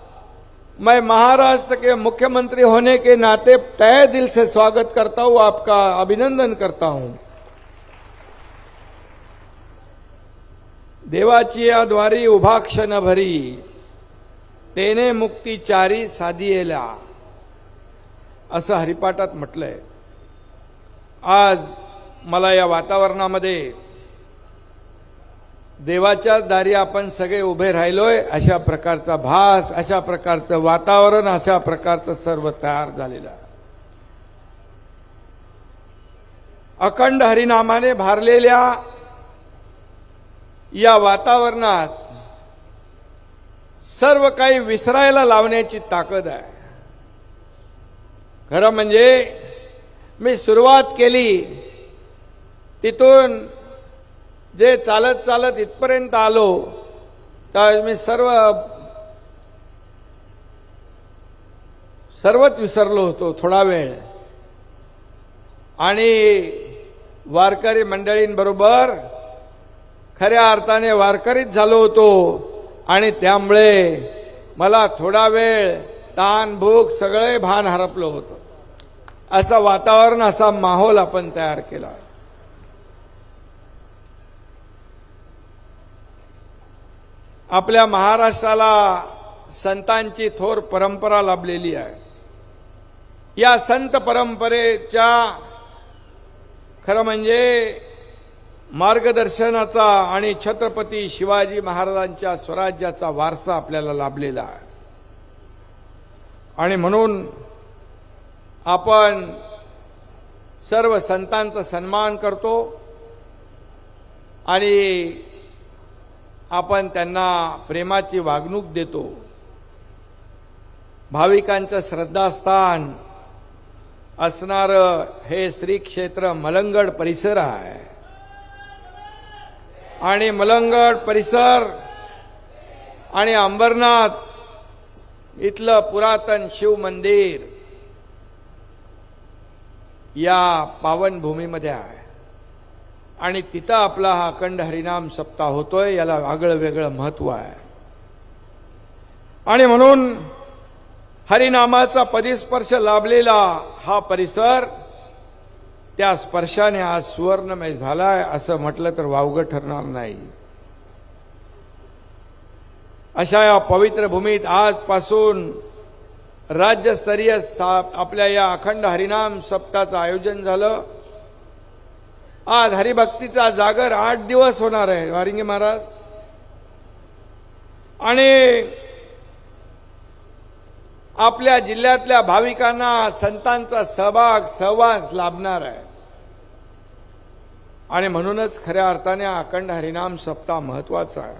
मैं महाराष्ट्र के मुख्यमंत्री होने के नाते तहे दिल से स्वागत करता हूं, आपका अभिनंदन करता हूं. देवाची या द्वारी उभा क्षण भरी तेने मुक्ती चारी साधियेला असं हरिपाठात म्हटलंय. आज मला या वातावरणामध्ये देवाच्या दारी आपण सगळे उभे राहिलोय अशा प्रकारचा भास, अशा प्रकारचं वातावरण, अशा प्रकारचं सर्व तयार झालेलं आहे. अखंड हरिनामाने भारलेल्या या वातावरणात सर्व काही विसरायला लावण्याची ताकद आहे. खरं म्हणजे मी सुरुवात केली तिथून जे चालत चालत इथपर्यंत आलो तर मी सर्वच विसरलो होतो थोडा वेळ. आणि वारकरी मंडळींबरोबर खऱ्या अर्थाने वारकरीच झालो होतो. आणि त्यामुळे मला थोडा वेळ ताण भूक सगळे भान हरपलं होतं. असं वातावरण, असा माहोल आपण तयार केला. आपल्या महाराष्ट्राला संतांची थोर परंपरा लाभलेली आहे. या संत परंपरेच्या खरं म्हणजे मार्गदर्शनाचा आणि छत्रपती शिवाजी महाराजांच्या स्वराज्याचा वारसा आपल्याला लाभलेला आहे. आणि म्हणून आपण सर्व संतांचा सन्मान करतो आणि आपण त्यांना प्रेमाची वागणूक देतो. भाविकांचं श्रद्धास्थान असणारं हे श्री क्षेत्र मलंगड परिसर आहे. आणि मलंगड परिसर आणि अंबरनाथ इथलं पुरातन शिव मंदिर या पावनभूमीमध्ये आहे. आणि तिथं आपला हा अखंड हरिनाम सप्ताह होतोय. याला आगळं वेगळं महत्व आहे. आणि म्हणून हरिनामाचा पदस्पर्श लाभलेला हा परिसर त्या स्पर्शाने आज सुवर्णमय झालाय असं म्हटलं तर वावगं ठरणार नाही. अशा या पवित्र भूमीत आजपासून राज्यस्तरीय आपल्या या अखंड हरिनाम सप्ताहाचं आयोजन झालं. आज हरिभक्तीचा जागर 8 दिवस होणार आहे वारिंगे महाराज. आणि आपल्या जिल्ह्यातल्या भाविकांना संतांचा सहवास लाभणार आहे. आणि म्हणूनच खऱ्या अर्थाने अखंड हरिनाम सप्ताह महत्वाचा आहे.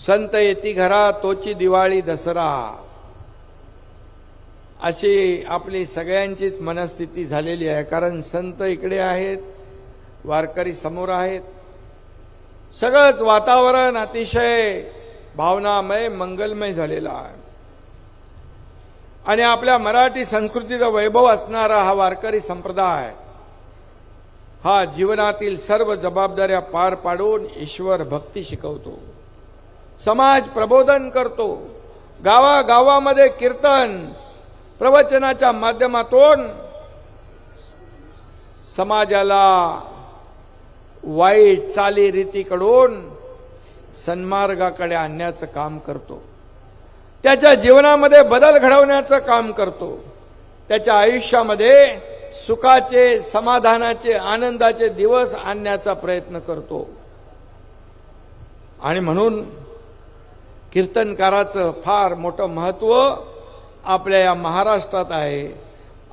संत येती घरा तोची दिवाळी दसरा अशी आपली सगळ्यांचीच मनस्थिती झालेली आहे. कारण संत इकडे आहेत, वारकरी समोर आहेत. सगळंच वातावरण अतिशय भावनामय मंगलमय झालेलं आहे. आणि आपल्या मराठी संस्कृतीचा वैभव असणारा हा वारकरी संप्रदाय हा जीवनातील सर्व जबाबदाऱ्या पार पाडून ईश्वर भक्ती शिकवतो, समाज प्रबोधन करतो. गावागावामध्ये कीर्तन प्रवचनाच्या माध्यमातून समाजाला वाईट चालीरीतीकडून सन्मार्गाकडे आणण्याचं काम करतो. त्याच्या जीवनामध्ये बदल घडवण्याचं काम करतो. त्याच्या आयुष्यामध्ये सुखाचे, समाधानाचे, आनंदाचे दिवस आणण्याचा प्रयत्न करतो. आणि म्हणून कीर्तनकाराचं फार मोठं महत्व आपल्या या महाराष्ट्रात आहे.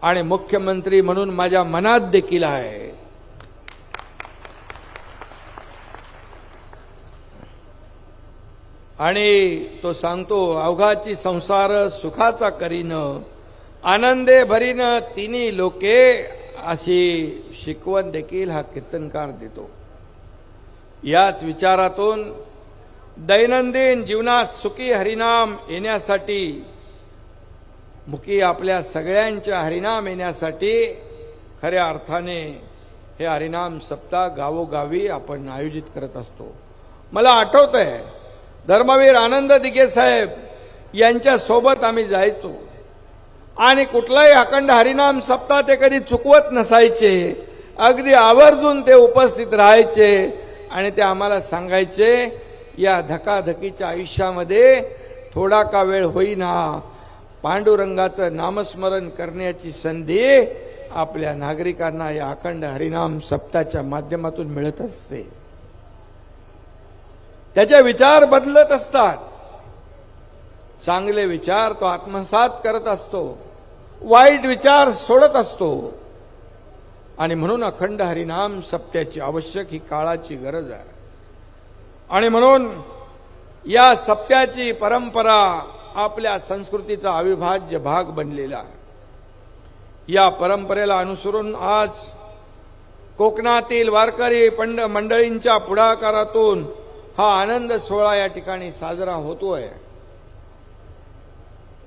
आणि मुख्यमंत्री म्हणून माझ्या मनात देखील आहे. आणि तो सांगतो, अवघाची संसार सुखाचा करीन, आनंदे भरीन तिन्ही लोके, अशी शिकवण देखील हा कीर्तनकार देतो. याच विचारातून दैनंदिन जीवनात सुखी हरिनाम येण्यासाठी, मुखी आपल्या सगळ्यांच्या हरिनाम येण्यासाठी खऱ्या अर्थाने हे हरिनाम सप्ताह गावोगावी आपण आयोजित करत असतो. मला आठवतंय धर्मवीर आनंद दिघे साहेब यांच्या सोबत आम्ही जायचो आणि कुठलाही अखंड हरिनाम सप्ताह ते कधी चुकवत नसायचे. अगदी आवर्जून ते उपस्थित राहायचे आणि ते आम्हाला सांगायचे, या धकाधकीच्या आयुष्यामध्ये थोडा का वेळ होईना पांडुरंगाचं नामस्मरण करण्याची संधी आपल्या नागरिकांना या अखंड हरिनाम सप्ताहाच्या माध्यमातून मिळत असते. त्याचे विचार बदलत असतात. चांगले विचार तो आत्मसात करत असतो, वाईट विचार सोडत असतो. आणि म्हणून अखंड हरिनाम सप्त्याची आवश्यक ही काळाची गरज आहे. आणि म्हणून या सप्त्याची परंपरा आपल्या संस्कृतीचा अविभाज्य भाग बनलेला आहे. या परंपरेला अनुसरून आज कोकणातील वारकरी मंडळींच्या पुढाकारातून हा आनंद सोहळा या ठिकाणी साजरा होतोय.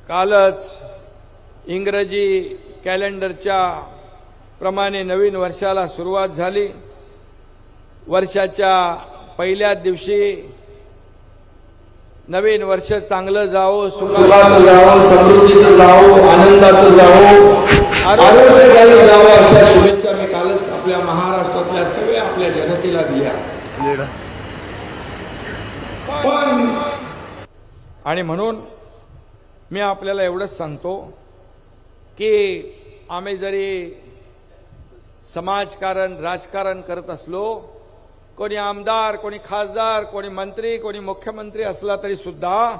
कालच इंग्रजी कॅलेंडरच्या प्रमाणे नवीन वर्षाला सुरुवात झाली. वर्षाच्या पहिल्या दिवशी नवीन वर्ष चांगलं जावो, सुखाचं जावो, समृद्धीचं जावो, आनंदाचं जावो, आरोग्यदायी जावो अशा शुभेच्छा मी कालच आपल्या महाराष्ट्रातल्या सगळ्या आपल्या जनतेला दिल्या. पण आणि म्हणून मी आपल्याला एवढंच सांगतो की आम्ही जरी समाजकारण राजकारण करत असलो, कोणी आमदार, कोणी खासदार, कोणी मंत्री, कोणी मुख्यमंत्री असला तरी सुद्धा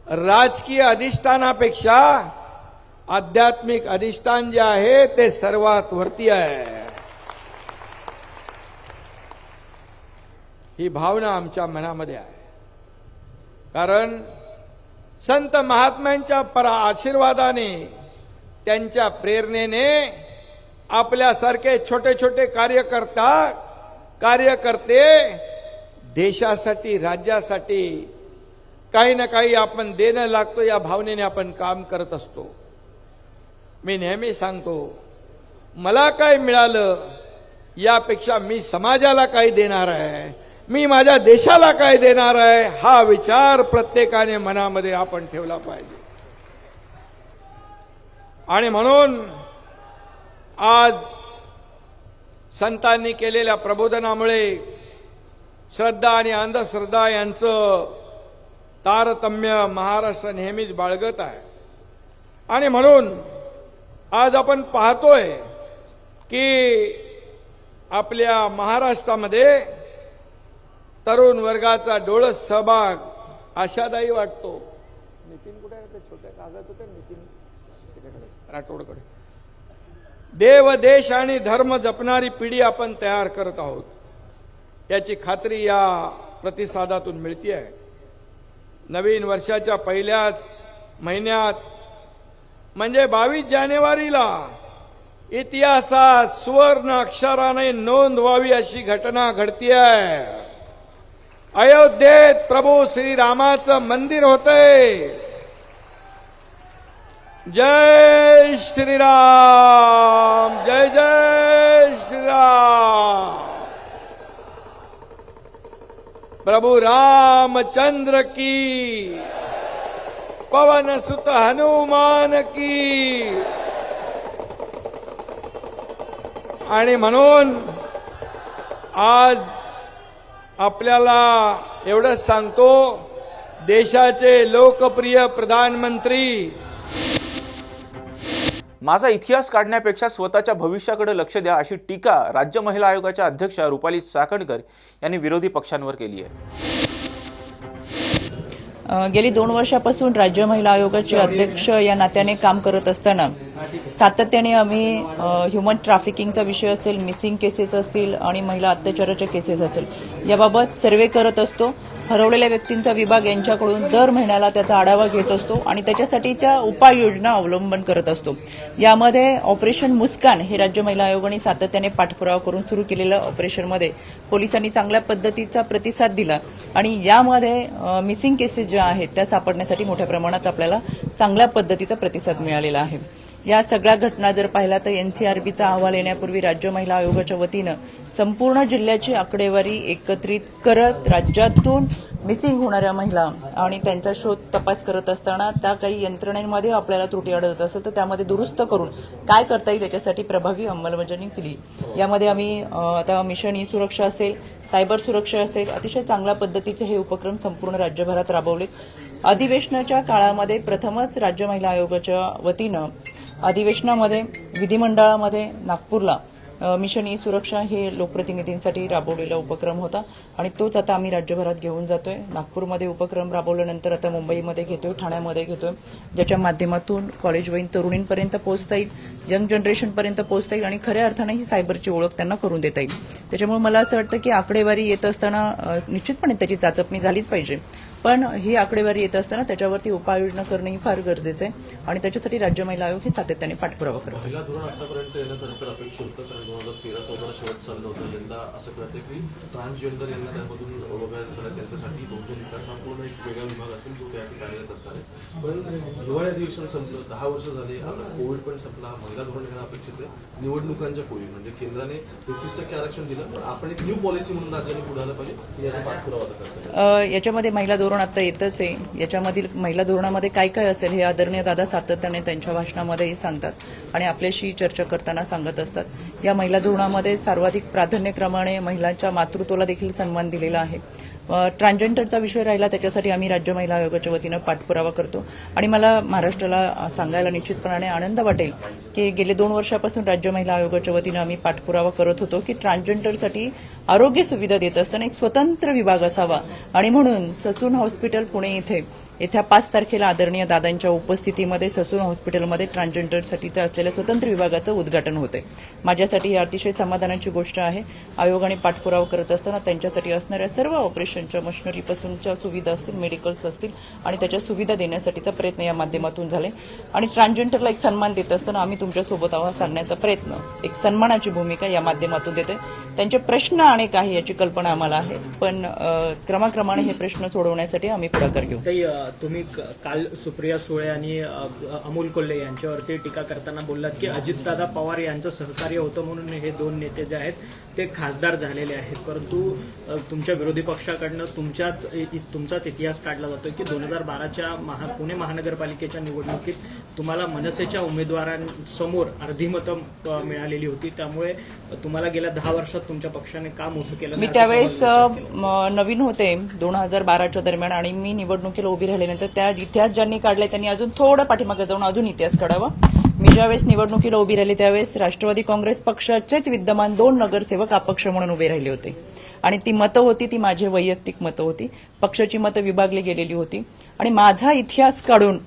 राजकीय अधिष्ठानापेक्षा आध्यात्मिक अधिष्ठान जे आहे ते सर्वात वरती आहे. ही भावना आमच्या मनामध्ये आहे. कारण संत महात्म्यांच्या आशीर्वादाने, त्यांच्या प्रेरणेने आपल्यासारखे छोटे छोटे कार्यकर्ते देशासाठी, राज्यासाठी काही ना काही आपण देणं लागतो या भावनेने आपण काम करत असतो. मी नेहमी सांगतो, मला काय मिळालं यापेक्षा मी समाजाला काय देणार आहे, मी माझ्या देशाला काय देणार आहे, हा विचार प्रत्येकाने मनामध्ये आपण ठेवला पाहिजे. आणि म्हणून आज संतांनी केलेल्या प्रबोधनामुळे श्रद्धा आणि अंधश्रद्धा यांचं तारतम्य महाराष्ट्र नेहमीच बाळगत आहे. आणि म्हणून आज आपण पाहतोय की आपल्या महाराष्ट्रामध्ये तरुण वर्गाचा डोळस सहभाग आशादायी वाटतो. नितीन कुठे आहे? छोट्या कागद होते नितीन राठोडकडे. देव, देश आणि धर्म जपणारी पिढी आपण तयार करत आहोत याची खात्री या प्रतिसादातून मिळते आहे. नवीन वर्षाच्या पहिल्याच महिन्यात म्हणजे 22 जानेवारीला इतिहासात सुवर्ण अक्षराने नोंद व्हावी अशी घटना घडती आहे. अयोध्येत प्रभू श्रीरामाचं मंदिर होतंय. जय श्रीराम, जय जय श्रीराम. प्रभु रामचंद्र की, पवन सुत हनुमान की. आणि म्हणून आज आपल्याला एवढंच सांगतो, देशाचे लोकप्रिय प्रधानमंत्री माझा इतिहास काढण्यापेक्षा स्वतःच्या भविष्याकडे लक्ष द्या अशी टीका राज्य महिला आयोगाच्या अध्यक्षा रुपाली चाकणकर यांनी विरोधी पक्षांवर केली आहे. गेली 2 वर्षापासून राज्य महिला आयोगाचे अध्यक्ष या नात्याने काम करत असताना सातत्याने आम्ही ह्युमन ट्रॅफिकिंगचा विषय असेल, मिसिंग केसेस असतील आणि महिला अत्याचाराच्या केसेस असेल याबाबत सर्वे करत असतो. हरवलेल्या व्यक्तींचा विभाग यांच्याकडून दर महिन्याला त्याचा आढावा घेत असतो आणि त्याच्यासाठीच्या उपाययोजना अवलंबन करत असतो. यामध्ये ऑपरेशन मुस्कान हे राज्य महिला आयोगाने सातत्याने पाठपुरावा करून सुरू केलेलं ऑपरेशनमध्ये पोलिसांनी चांगल्या पद्धतीचा प्रतिसाद दिला आणि यामध्ये मिसिंग केसेस ज्या आहेत त्या सापडण्यासाठी मोठ्या प्रमाणात आपल्याला चांगल्या पद्धतीचा प्रतिसाद मिळालेला आहे. या सगळ्या घटना जर पाहिला तर एनसीआरबीचा अहवाल येण्यापूर्वी राज्य महिला आयोगाच्या वतीनं संपूर्ण जिल्ह्याची आकडेवारी एकत्रित करत राज्यातून मिसिंग होणाऱ्या महिला आणि त्यांचा शोध तपास करत असताना त्या काही यंत्रणेमध्ये आपल्याला त्रुटी आढळत असत तर त्यामध्ये दुरुस्त करून काय करता येईल याच्यासाठी प्रभावी अंमलबजावणी केली. यामध्ये आम्ही आता मिशन ई सुरक्षा असेल, सायबर सुरक्षा असेल, अतिशय चांगल्या पद्धतीचे हे उपक्रम संपूर्ण राज्यभरात राबवलेत. अधिवेशनाच्या काळामध्ये प्रथमच राज्य महिला आयोगाच्या वतीनं अधिवेशनामध्ये विधिमंडळामध्ये नागपूरला मिशन ई सुरक्षा हे लोकप्रतिनिधींसाठी राबवलेला उपक्रम होता आणि तोच आता आम्ही राज्यभरात घेऊन जातोय. नागपूरमध्ये उपक्रम राबवल्यानंतर आता मुंबईमध्ये घेतोय, ठाण्यामध्ये घेतोय, ज्याच्या माध्यमातून कॉलेजवयीन तरुणींपर्यंत पोहोचता येईल, यंग जनरेशनपर्यंत पोहोचता येईल आणि खऱ्या अर्थानं ही सायबरची ओळख त्यांना करून देता येईल. त्याच्यामुळे मला असं वाटतं की आकडेवारी येत असताना निश्चितपणे त्याची चाचपणी झालीच पाहिजे, पण ही आकडेवारी येत असताना त्याच्यावरती उपाययोजना करणं ही फार गरजेचं आहे आणि त्याच्यासाठी राज्य महिला आयोग हे सातत्याने पाठपुरावा करतो. महिला धोरण आतापर्यंत येणं खरंतर अपेक्षित होतं, कारण 2013-14 शेवट चाललं होतं. यंदा असं कळतं की ट्रान्सजेंडर यांना त्यामधून वगळण्यात आलं. त्यांच्यासाठी बहुजन विकास हा पूर्ण एक वेगळा विभाग असेल जो त्या ठिकाणी कार्यरत असणार आहे. पण हिवाळी अधिवेशन संपलं, 10 वर्ष झाले, आता कोविड पण संपला, महिला धोरण येणं अपेक्षित आहे. निवडणुकांच्या पूर्वी म्हणजे केंद्राने 33% आरक्षण दिलं, पण आपण एक न्यू पॉलिसी म्हणून राज्याने पुढे आलं पाहिजे याचा पाठपुरावा करतो. याच्यामध्ये महिला धोरण आता येतच आहे. याच्यामधील महिला धोरणामध्ये काय काय असेल हे आदरणीय दादा सातत्याने त्यांच्या भाषणामध्येही सांगतात आणि आपल्याशी चर्चा करताना सांगत असतात. या महिला धोरणामध्ये सर्वाधिक प्राधान्यक्रमाने महिलांच्या मातृत्वाला देखील सन्मान दिलेला आहे. ट्रान्सजेंडरचा विषय राहिला त्याच्यासाठी आम्ही राज्य महिला आयोगाच्या वतीनं पाठपुरावा करतो आणि मला महाराष्ट्राला सांगायला निश्चितपणाने आनंद वाटेल की गेले 2 वर्षापासून राज्य महिला आयोगाच्या वतीनं आम्ही पाठपुरावा करत होतो की ट्रान्सजेंडरसाठी आरोग्य सुविधा देत असताना एक स्वतंत्र विभाग असावा आणि म्हणून ससून हॉस्पिटल पुणे इथे येत्या 5 तारखेला आदरणीय दादांच्या उपस्थितीमध्ये ससून हॉस्पिटलमध्ये ट्रान्सजेंडरसाठीचं असलेल्या स्वतंत्र विभागाचं उद्घाटन होते. माझ्यासाठी ही अतिशय समाधानाची गोष्ट आहे. आयोगाने पाठपुरावा करत असताना त्यांच्यासाठी असणाऱ्या सर्व ऑपरेशनच्या मशिनरीपासूनच्या सुविधा असतील, मेडिकल्स असतील आणि त्याच्या सुविधा देण्यासाठीचा प्रयत्न या माध्यमातून झाले आणि ट्रान्सजेंडरला एक सन्मान देत असताना आम्ही तुमच्यासोबत आहोत सांगण्याचा प्रयत्न, एक सन्मानाची भूमिका या माध्यमातून देते. त्यांचे प्रश्न अनेक आहे याची कल्पना आम्हाला आहे, पण क्रमाक्रमाने हे प्रश्न सोडवण्यासाठी आम्ही पुढाकार घेऊ. तुम्ही काल सुप्रिया सुळे आणि अमोल कोल्हे यांच्यावरती टीका करताना बोललात की अजितदादा पवार यांचं सहकार्य होतं म्हणून हे 2 नेते जे आहेत ते खासदार झालेले आहेत, परंतु तुमच्या विरोधी पक्षाकडनं तुमचाच इतिहास काढला जातो की 2012च्या पुणे महानगरपालिकेच्या निवडणुकीत तुम्हाला मनसेच्या उमेदवारांसमोर अर्धी मतं मिळालेली होती, त्यामुळे तुम्हाला गेल्या 10 वर्षात तुमच्या पक्षाने का मोठं केलं? मी त्यावेळेस नवीन होते 2012च्या दरम्यान आणि मी निवडणुकीला उभी राहिल्यानंतर त्या इतिहास ज्यांनी काढलाय त्यांनी अजून थोडं पाठीमागे जाऊन अजून इतिहास काढावा. मी ज्यावेळेस निवडणुकीला उभी राहिली त्यावेळेस राष्ट्रवादी काँग्रेस पक्षाचेच विद्यमान 2 नगरसेवक अपक्ष म्हणून उभे राहिले होते आणि ती मतं होती ती माझी वैयक्तिक मतं होती. पक्षाची मतं विभागली गेलेली होती आणि माझा इतिहास काढून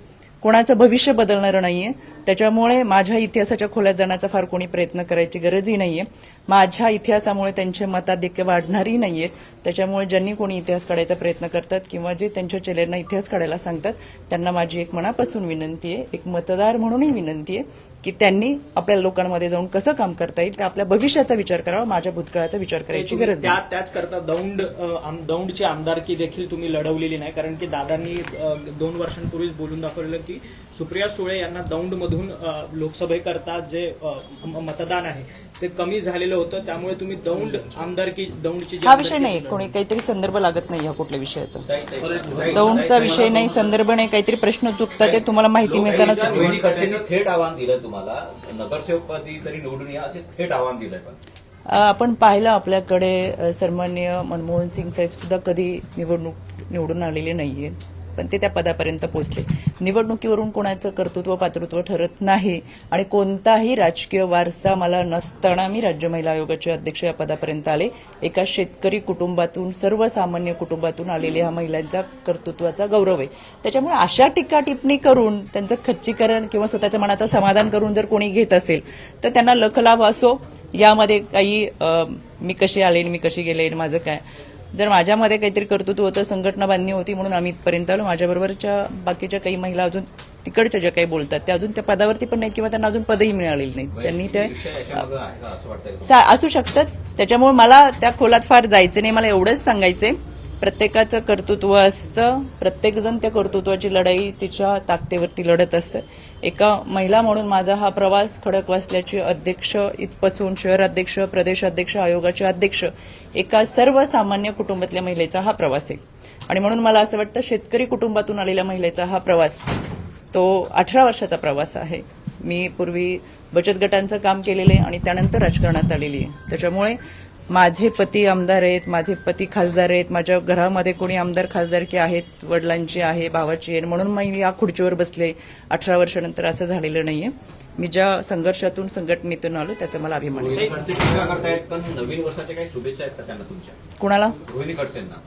कोणाचं भविष्य बदलणारं नाहीये. त्याच्यामुळे माझ्या इतिहासाच्या खोल्यात जाण्याचा फार कोणी प्रयत्न करायची गरजही नाहीये. माझ्या इतिहासामुळे त्यांचे मताधिक्य वाढणारही नाहीयेत. त्याच्यामुळे ज्यांनी कोणी इतिहास काढायचा प्रयत्न करतात किंवा जे त्यांच्या चेहऱ्यांना इतिहास काढायला सांगतात त्यांना माझी एक मनापासून विनंती आहे, एक मतदार म्हणूनही विनंती आहे की त्यांनी आपल्या लोकांमध्ये जाऊन कसं काम करता येईल, ते आपल्या भविष्याचा विचार करावा, माझ्या भूतकाळाचा विचार करायची गरज नाही. त्याच करता दौंडची आमदारकी देखील तुम्ही लढवलेली नाही, कारण की दादांनी 2 वर्षांपूर्वीच बोलून दाखवलेलं की सुप्रिया सुळे यांना दौंडमधून लोकसभेकरता जे मतदान आहे ते कमी झालेलं होतं, त्यामुळे तुम्ही दौंडची हा विषय नाही, कोणी काहीतरी संदर्भ लागत नाही या कुठल्या विषयाचा. दौंडचा विषय नाही, संदर्भ नाही, काहीतरी प्रश्न चुकतात ते तुम्हाला माहिती मिळताना थेट आव्हान दिलं तुम्हाला, नगरसेवकपदी तरी निवडून या असे थेट आव्हान दिलंय. पण आपण पाहिलं आपल्याकडे सन्माननीय मनमोहन सिंग साहेब सुद्धा कधी निवडून आलेले नाहीये, पण ते त्या पदापर्यंत पोहोचले. निवडणुकीवरून कोणाचं कर्तृत्व पात्रत्व ठरत नाही आणि कोणताही राजकीय वारसा मला नसताना मी राज्य महिला आयोगाचे अध्यक्ष या पदापर्यंत आले. एका शेतकरी कुटुंबातून, सर्वसामान्य कुटुंबातून आलेल्या ह्या महिलांचा कर्तृत्वाचा गौरव आहे. त्याच्यामुळे अशा टीका टिप्पणी करून त्यांचं खच्चीकरण किंवा स्वतःच्या मनाचं समाधान करून जर कोणी घेत असेल तर त्यांना लखलाभ असो. यामध्ये काही मी कशी आले, मी कशी गेले, माझं काय, जर माझ्यामध्ये काहीतरी कर्तृत्व होतं, संघटना बांधणी होती म्हणून आम्ही इथपर्यंत आलो. माझ्याबरोबरच्या बाकीच्या काही महिला अजून तिकडच्या ज्या काही बोलतात त्या अजून त्या पदावरती पण नाहीत किंवा त्यांना अजून पदही मिळालेली नाही. त्यांनी ते असू शकतात. त्याच्यामुळे मला त्या खोलात फार जायचं नाही. मला एवढंच सांगायचंय, प्रत्येकाचं कर्तृत्व असतं, प्रत्येकजण त्या कर्तृत्वाची लढाई तिच्या ताकदीवरती लढत असतं. एका महिला म्हणून माझा हा प्रवास खडकवासल्याचे अध्यक्ष इथपासून शहराध्यक्ष, प्रदेशाध्यक्ष, आयोगाचे अध्यक्ष, एका सर्वसामान्य कुटुंबातल्या महिलेचा हा प्रवास आहे. आणि म्हणून मला असं वाटतं शेतकरी कुटुंबातून आलेल्या महिलेचा हा प्रवास तो 18 वर्षाचा प्रवास आहे. मी पूर्वी बचत गटांचं काम केलेलं आहे आणि त्यानंतर राजकारणात आलेली आहे. त्याच्यामुळे माझे पती आमदार आहेत, माझे पती खासदार आहेत, माझ्या घरामध्ये कोणी आमदार खासदारकी आहेत, वडिलांची आहे, भावाची आहे, म्हणून मी या खुर्चीवर बसले. 18 वर्षानंतर असं झालेलं नाहीये. मी ज्या संघर्षातून, संघटनेतून आलो त्याचा मला अभिमान आहे. पण नवीन वर्षाच्या काही शुभेच्छा आहेत का त्यांना तुमच्या? कुणाला? रोहिणी खडसेंना.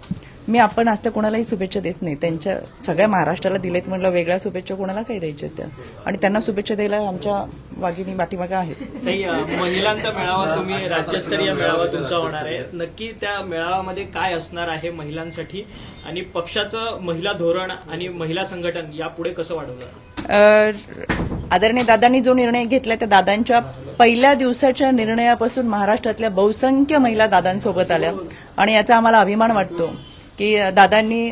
मी आपण आज तर कोणालाही शुभेच्छा देत नाही. त्यांच्या सगळ्या महाराष्ट्राला दिलेत म्हणलं, वेगळ्या शुभेच्छा कोणाला काही द्यायच्या त्या, आणि त्यांना शुभेच्छा द्यायला आमच्या वाघिणी पाठीमागे आहेत. महिलांचा मेळावा, तुम्ही राज्यस्तरीय मेळावा तुमचा होणार आहे, नक्की त्या मेळाव्यामध्ये काय असणार आहे महिलांसाठी आणि पक्षाचं महिला धोरण आणि महिला संघटन यापुढे कसं वाढवणार? आदरणीय दादांनी जो निर्णय घेतला त्या दादांच्या पहिल्या दिवसाच्या निर्णयापासून महाराष्ट्रातल्या बहुसंख्य महिला दादांसोबत आल्या आणि याचा आम्हाला अभिमान वाटतो की दादांनी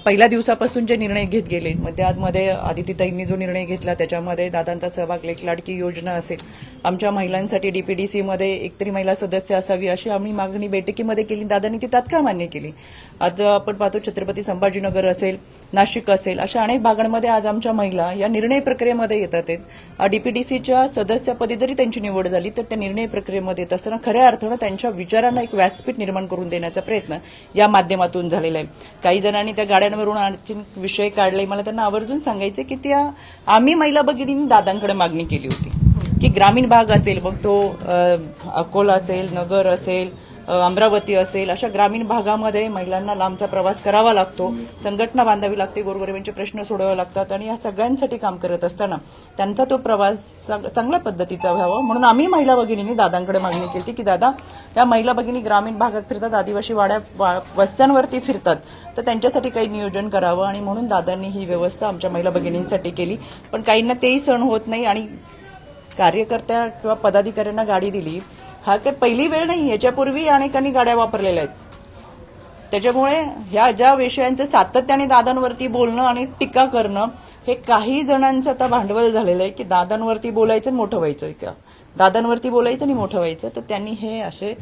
पहिल्या दिवसापासून जे निर्णय घेत गेले, मग त्यामध्ये आदितीताईंनी जो निर्णय घेतला त्याच्यामध्ये दादांचा सहभाग, लेक लाडकी योजना असेल आमच्या महिलांसाठी DPDCमध्ये एकतरी महिला सदस्य असावी अशी आम्ही मागणी बैठकीमध्ये केली. दादांनी ती तात्काळ मान्य केली. आज आपण पाहतो छत्रपती संभाजीनगर असेल, नाशिक असेल, अशा अनेक भागांमध्ये आज आमच्या महिला या निर्णय प्रक्रियेमध्ये येतात. DPDCच्या सदस्यपदी जरी त्यांची निवड झाली तर त्या निर्णय प्रक्रियेमध्ये येत असताना खऱ्या अर्थानं त्यांच्या विचारांना एक व्यासपीठ निर्माण करून देण्याचा प्रयत्न या माध्यमातून झालेला आहे. काही जणांनी त्या गाड्यांवरून आणखी विषय काढले. मला त्यांना आवर्जून सांगायचं की त्या आम्ही महिला भगिनींनी दादांकडे मागणी केली होती की ग्रामीण भाग असेल, मग तो अकोला असेल, नगर असेल, अमरावती असेल, अशा ग्रामीण भागामध्ये महिलांना लांबचा प्रवास करावा लागतो, संघटना बांधावी लागते, गोरगरिबांचे प्रश्न सोडवावे लागतात आणि या सगळ्यांसाठी काम करत असताना त्यांचा तो प्रवास चांगल्या पद्धतीचा व्हावा म्हणून आम्ही महिला भगिनींनी दादांकडे मागणी केली की दादा, या महिला भगिनी ग्रामीण भागात फिरतात, आदिवासी वस्त्यांवरती फिरतात, तर त्यांच्यासाठी काही नियोजन करावं आणि म्हणून दादांनी ही व्यवस्था आमच्या महिला भगिनींसाठी केली. पण काहींना तेही सहन होत नाही आणि कार्यकर्त्या किंवा पदाधिकाऱ्यांना गाडी दिली हा काही पहिली वेळ नाही, याच्यापूर्वी अनेकांनी गाड्या वापरलेल्या आहेत. त्याच्यामुळे ह्या ज्या विषयांचं सातत्याने दादांवरती बोलणं आणि टीका करणं हे काही जणांचं आता भांडवल झालेलं आहे की दादांवरती बोलायचं आणि मोठं व्हायचं का, दादांवरती बोलायचं आणि मोठं व्हायचं. तर त्यांनी हे असे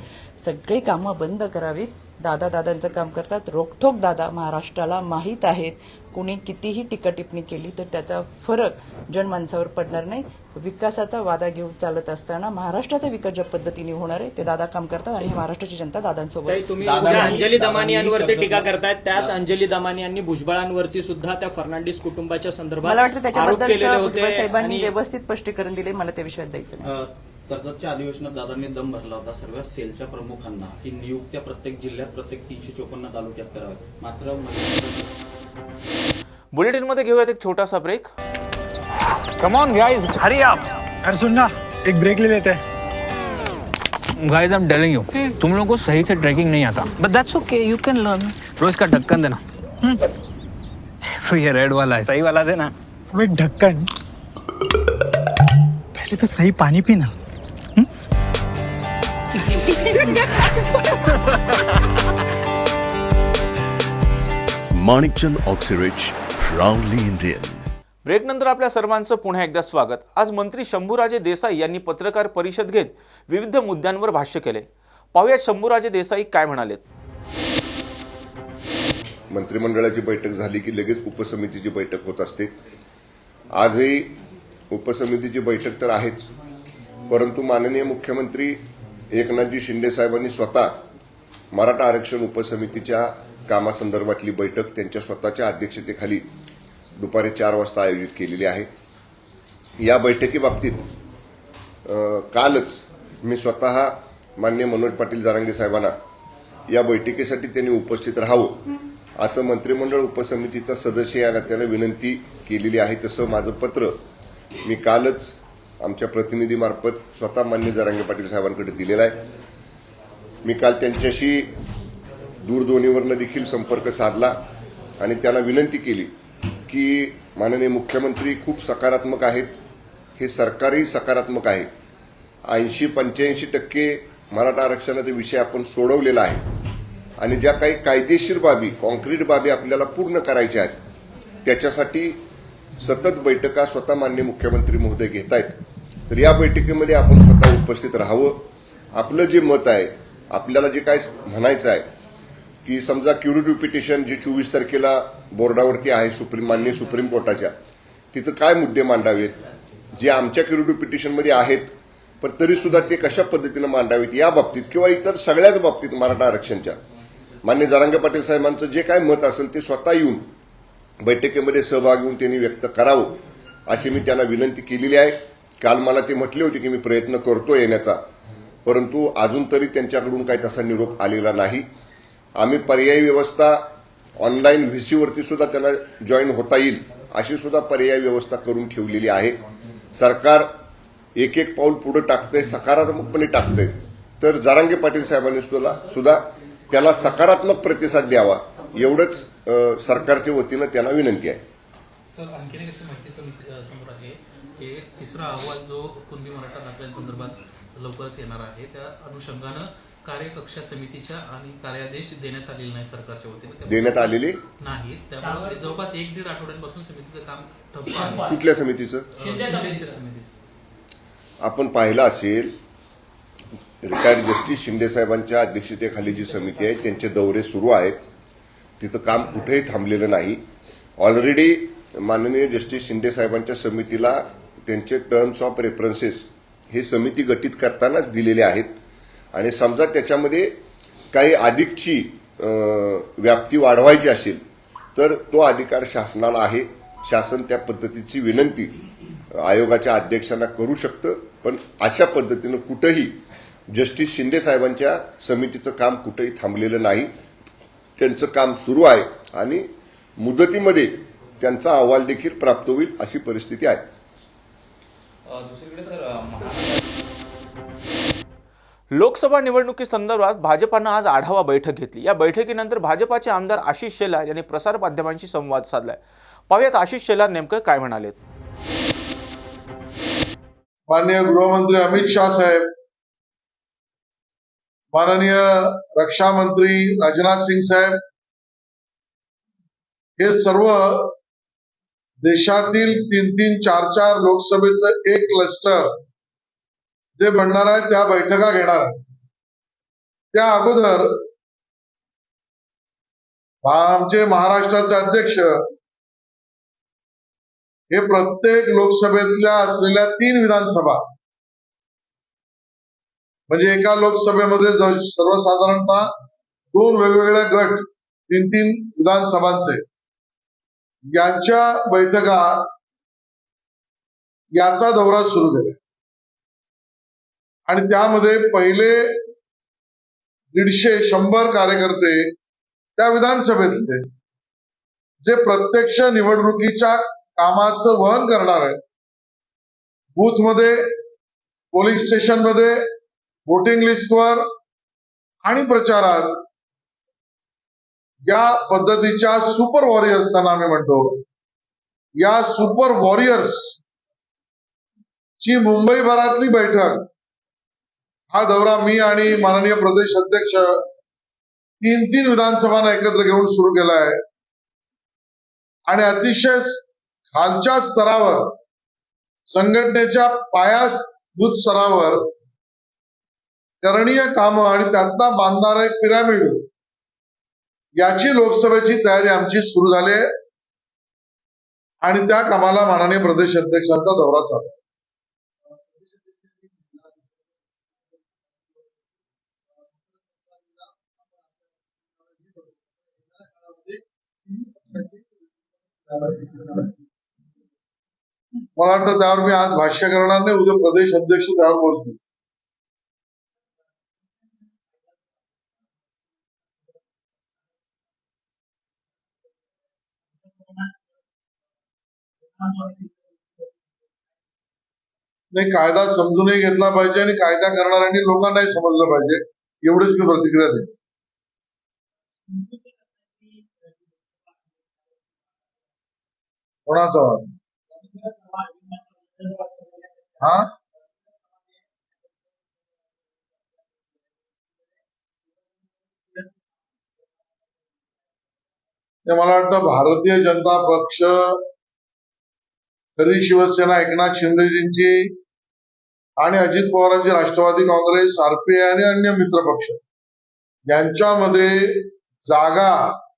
सगळे कामं बंद करावीत. दादांचं काम करतात, रोखठोक दादा महाराष्ट्राला माहीत आहेत. कुणी कितीही टीका टिप्पणी केली तर त्याचा फरक जनमानसावर पडणार नाही. विकासाचा वादा घेऊन चालत असताना महाराष्ट्राचा विकास ज्या पद्धतीने होणार आहे ते दादा काम करतात आणि महाराष्ट्राची जनता दादांसोबत. तुम्ही ज्या अंजली दमानी यांवरती टीका करतायत त्याच अंजली दमानी यांनी भुजबळांवरती सुद्धा त्या फर्नांडिस कुटुंबाच्या संदर्भात मला वाटतं त्याच्याबद्दल होते साहेबांनी व्यवस्थित स्पष्टीकरण दिले. मला त्या विषयात जायचं नाही. कर्जतच्या अधिवेशनात दादांनी दम भरला होता सर्व सेलच्या प्रमुखांना की नियुक्त्या प्रत्येक जिल्ह्यात प्रत्येक 354 तालुक्यात कराव्यात. मात्र बुलेटिनमध्ये घेऊयात एक छोटासा break. Come on guys, hurry up. अरे सुन ना, एक ब्रेक ले लेते हैं. Guys, I am telling you, तुम लोगों को सही से ट्रैकिंग नहीं आता, but that's okay, you can learn. रोज का ढक्कन देना. ये रेड वाला है, सही वाला देना. अबे ढक्कन, पहले तो सही पानी पीना. Manikchand Oxyrich, proudly Indian. ब्रेकनंतर आपल्या सर्वांचं पुन्हा एकदा स्वागत. आज मंत्री शंभूराजे देसाई यांनी पत्रकार परिषद घेत विविध मुद्द्यांवर भाष्य केले. पाहूयात शंभूराजे देसाई काय म्हणालेत. मंत्रिमंडळाची बैठक झाली की लगेच उपसमितीची बैठक होत असते. आजही उपसमितीची बैठक तर आहेच, परंतु माननीय मुख्यमंत्री एकनाथजी शिंदे साहेबांनी स्वतः मराठा आरक्षण उपसमितीच्या कामासंदर्भातली बैठक त्यांच्या स्वतःच्या अध्यक्षतेखाली दुपारी 4 वाजता आयोजित केलेली आहे. या बैठकीबाबतीत कालच मी स्वतः माननीय मनोज पाटील जरांगे साहेबांना या बैठकीसाठी त्यांनी उपस्थित राहावं असं मंत्रिमंडळ उपसमितीचा सदस्य या नात्यानं विनंती केलेली आहे. तसं माझं पत्र मी कालच आमच्या प्रतिनिधीमार्फत स्वतः माननीय जरांगे पाटील साहेबांकडे दिलेलं आहे. मी काल त्यांच्याशी दूरध्वनीवरनं देखील संपर्क साधला आणि त्यांना विनंती केली की माननीय मुख्यमंत्री खूप सकारात्मक आहेत, हे सरकारही सकारात्मक आहे. 80-85% मराठा आरक्षणाचा विषय आपण सोडवलेला आहे आणि ज्या काही कायदेशीर बाबी, कॉन्क्रीट बाबी आपल्याला पूर्ण करायच्या आहेत त्याच्यासाठी सतत बैठका स्वतः माननीय मुख्यमंत्री महोदय घेत आहेत. तर या बैठकीमध्ये आपण स्वतः उपस्थित राहावं. आपलं जे मत आहे, आपल्याला जे काय म्हणायचं आहे की समजा क्युरेटिव्ह पिटिशन जी 24 तारखेला बोर्डावरती आहे माननीय सुप्रीम कोर्टाच्या, तिथं काय मुद्दे मांडावेत जे आमच्या क्युरेटिव्ह पिटिशनमध्ये आहेत, पण तरी सुद्धा ते कशा पद्धतीनं मांडावेत या बाबतीत किंवा इतर सगळ्याच बाबतीत मराठा आरक्षणच्या माननीय जरांगे पाटील साहेबांचं जे काय मत असेल ते स्वतः येऊन बैठकीमध्ये सहभाग घेऊन त्यांनी व्यक्त करावं अशी मी त्यांना विनंती केलेली आहे. काल मला ते म्हटले होते की मी प्रयत्न करतो येण्याचा, परंतु अजून तरी त्यांच्याकडून काही तसा निरोप आलेला नाही. आम्ही पर्यायी व्यवस्था ऑनलाईन व्हीसीवरती सुद्धा त्यांना जॉईन होता येईल अशी सुद्धा पर्यायी व्यवस्था करून ठेवलेली आहे. सरकार एक एक पाऊल पुढे टाकतंय, सकारात्मकपणे टाकतंय. तर जरांगे पाटील साहेबांनी सुद्धा त्याला सकारात्मक प्रतिसाद द्यावा एवढंच सरकारच्या वतीनं त्यांना विनंती आहे. सर, आणखी एक अशी माहिती समोर आहे की तिसरा अहवाल जो कुणबी मराठा दाखल्यांसंदर्भात लवकरच येणार आहे, त्या अनुषंगानं कार्यकक्षा समितीच्या आणि कार्यादेश देण्यात आलेले नाही सरकारच्या वतीने, देण्यात आलेले नाही. त्यामुळे जवळपास 1-1.5 आठवड्यांपासून समितीचं काम ठप्प आहे. कुठल्या समितीचं? शिंदेच्या समितीचं. आपण पाहिलं असेल, रिटायर्ड जस्टिस शिंदे साहेबांच्या अध्यक्षतेखाली जी समिती आहे त्यांचे दौरे सुरू आहेत. तिथं काम कुठेही थांबलेलं नाही. ऑलरेडी माननीय जस्टिस शिंदे साहेबांच्या समितीला त्यांचे टर्म्स ऑफ रेफरन्सेस हे समिती गठीत करतानाच दिलेले आहेत आणि समजा त्याच्यामध्ये काही अधिकची व्याप्ती वाढवायची असेल तर तो अधिकार शासनाला आहे. शासन त्या पद्धतीची विनंती आयोगाच्या अध्यक्षांना करू शकतं. पण अशा पद्धतीनं कुठेही जस्टिस शिंदे साहेबांच्या समितीचं काम कुठेही थांबलेलं नाही. त्यांचं काम सुरू आहे आणि मुदतीमध्ये त्यांचा अहवाल देखील प्राप्त होईल अशी परिस्थिती आहे. दुसरीकडे सर, लोकसभा निवडणुकीसंदर्भात भाजपानं आज आढावा बैठक घेतली. या बैठकीनंतर भाजपाचे आमदार आशिष शेलार यांनी प्रसार माध्यमांशी संवाद साधलाय. पाहूयात आशिष शेलार नेमकं काय म्हणालेत. माननीय गृहमंत्री अमित शाह साहेब, माननीय रक्षा मंत्री राजनाथ सिंग साहेब, हे सर्व देशातील 3-3, 4-4 लोकसभेचं एक क्लस्टर जे बनणार आहे त्या बैठका घेणार आहे. त्या अगोदर आमचे महाराष्ट्राचे अध्यक्ष हे प्रत्येक लोकसभेतल्या असलेल्या 3 विधानसभा म्हणजे एका लोकसभेमध्ये सर्वसाधारणतः 2 वेगवेगळ्या गट 3-3 विधानसभांचे यांच्या बैठका याचा दौरा सुरू केला आणि त्यामध्ये पहिले 150-100 कार्यकर्ते त्या विधानसभेतले जे प्रत्यक्ष निवडणुकीच्या कामाचं वहन करणार आहे, बूथमध्ये, पोलिंग स्टेशनमध्ये, वोटिंग लिस्टवर आणि प्रचारात या पद्धतीच्या सुपर वॉरियर्सना आम्ही म्हणतो, या सुपर वॉरियर्स ची मुंबईभरातली बैठक हा दौरा मी आणि माननीय प्रदेश अध्यक्ष 3-3 विधानसभांना एकत्र घेऊन सुरू केला आहे आणि अतिशय खालच्या स्तरावर संघटनेच्या पायाभूत स्तरावर करणीय कामं आणि त्यातला बांधणारा एक पिरामिड याची लोकसभेची तयारी आमची सुरू झाली आहे आणि त्या कामाला माननीय प्रदेश अध्यक्षांचा दौरा चालू आहे. मला वाटतं त्यावर मी आज भाष्य करणार नाही, उद्या प्रदेश अध्यक्ष त्यावर बोलतील. नाही, कायदा समजूनही घेतला पाहिजे आणि कायदा करणाऱ्यांनी लोकांनाही समजलं पाहिजे, एवढीच मी प्रतिक्रिया देतो. कोणाचा वाद? हा, मला वाटतं भारतीय जनता पक्ष, खरी शिवसेना एकनाथ शिंदेजींची आणि अजित पवारांची राष्ट्रवादी काँग्रेस, आरपीआय आणि अन्य मित्रपक्ष यांच्यामध्ये जागा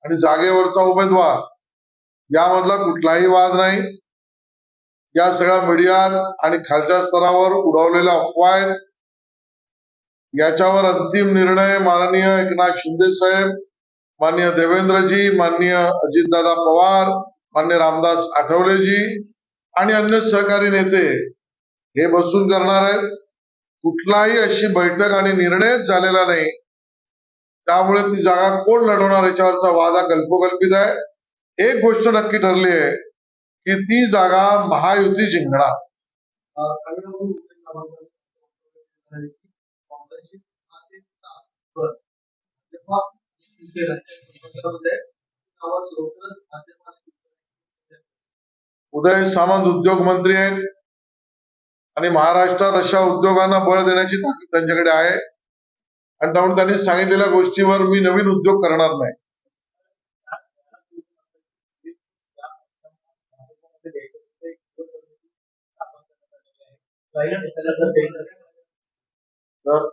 आणि जागेवरचा उमेदवार यामधला कुठलाही वाद नाही. या सगळ्या मीडियात आणि खालच्या स्तरावर उडवलेल्या अफवा आहेत. याच्यावर अंतिम निर्णय माननीय एकनाथ शिंदे साहेब, माननीय देवेंद्रजी, माननीय अजितदादा पवार, माननीय रामदास आठवलेजी आणि अन्य सहकारी नेते हे बसून करणार आहेत. कुठलाही अशी बैठक आणि निर्णयच झालेला नाही. त्यामुळे ती जागा कोण लढवणार याच्यावरचा वाद हा कल्पोकल्पित आहे. एक गोष्ट नक्की ठरली आहे की ती जागा महायुती जिंकणार. उदय सामंत उद्योग मंत्री आहेत आणि महाराष्ट्रात अशा उद्योगांना बळ देण्याची ताकद त्यांच्याकडे आहे आणि त्यामुळे त्यांनी सांगितलेल्या गोष्टीवर मी नवीन उद्योग करणार नाही. तर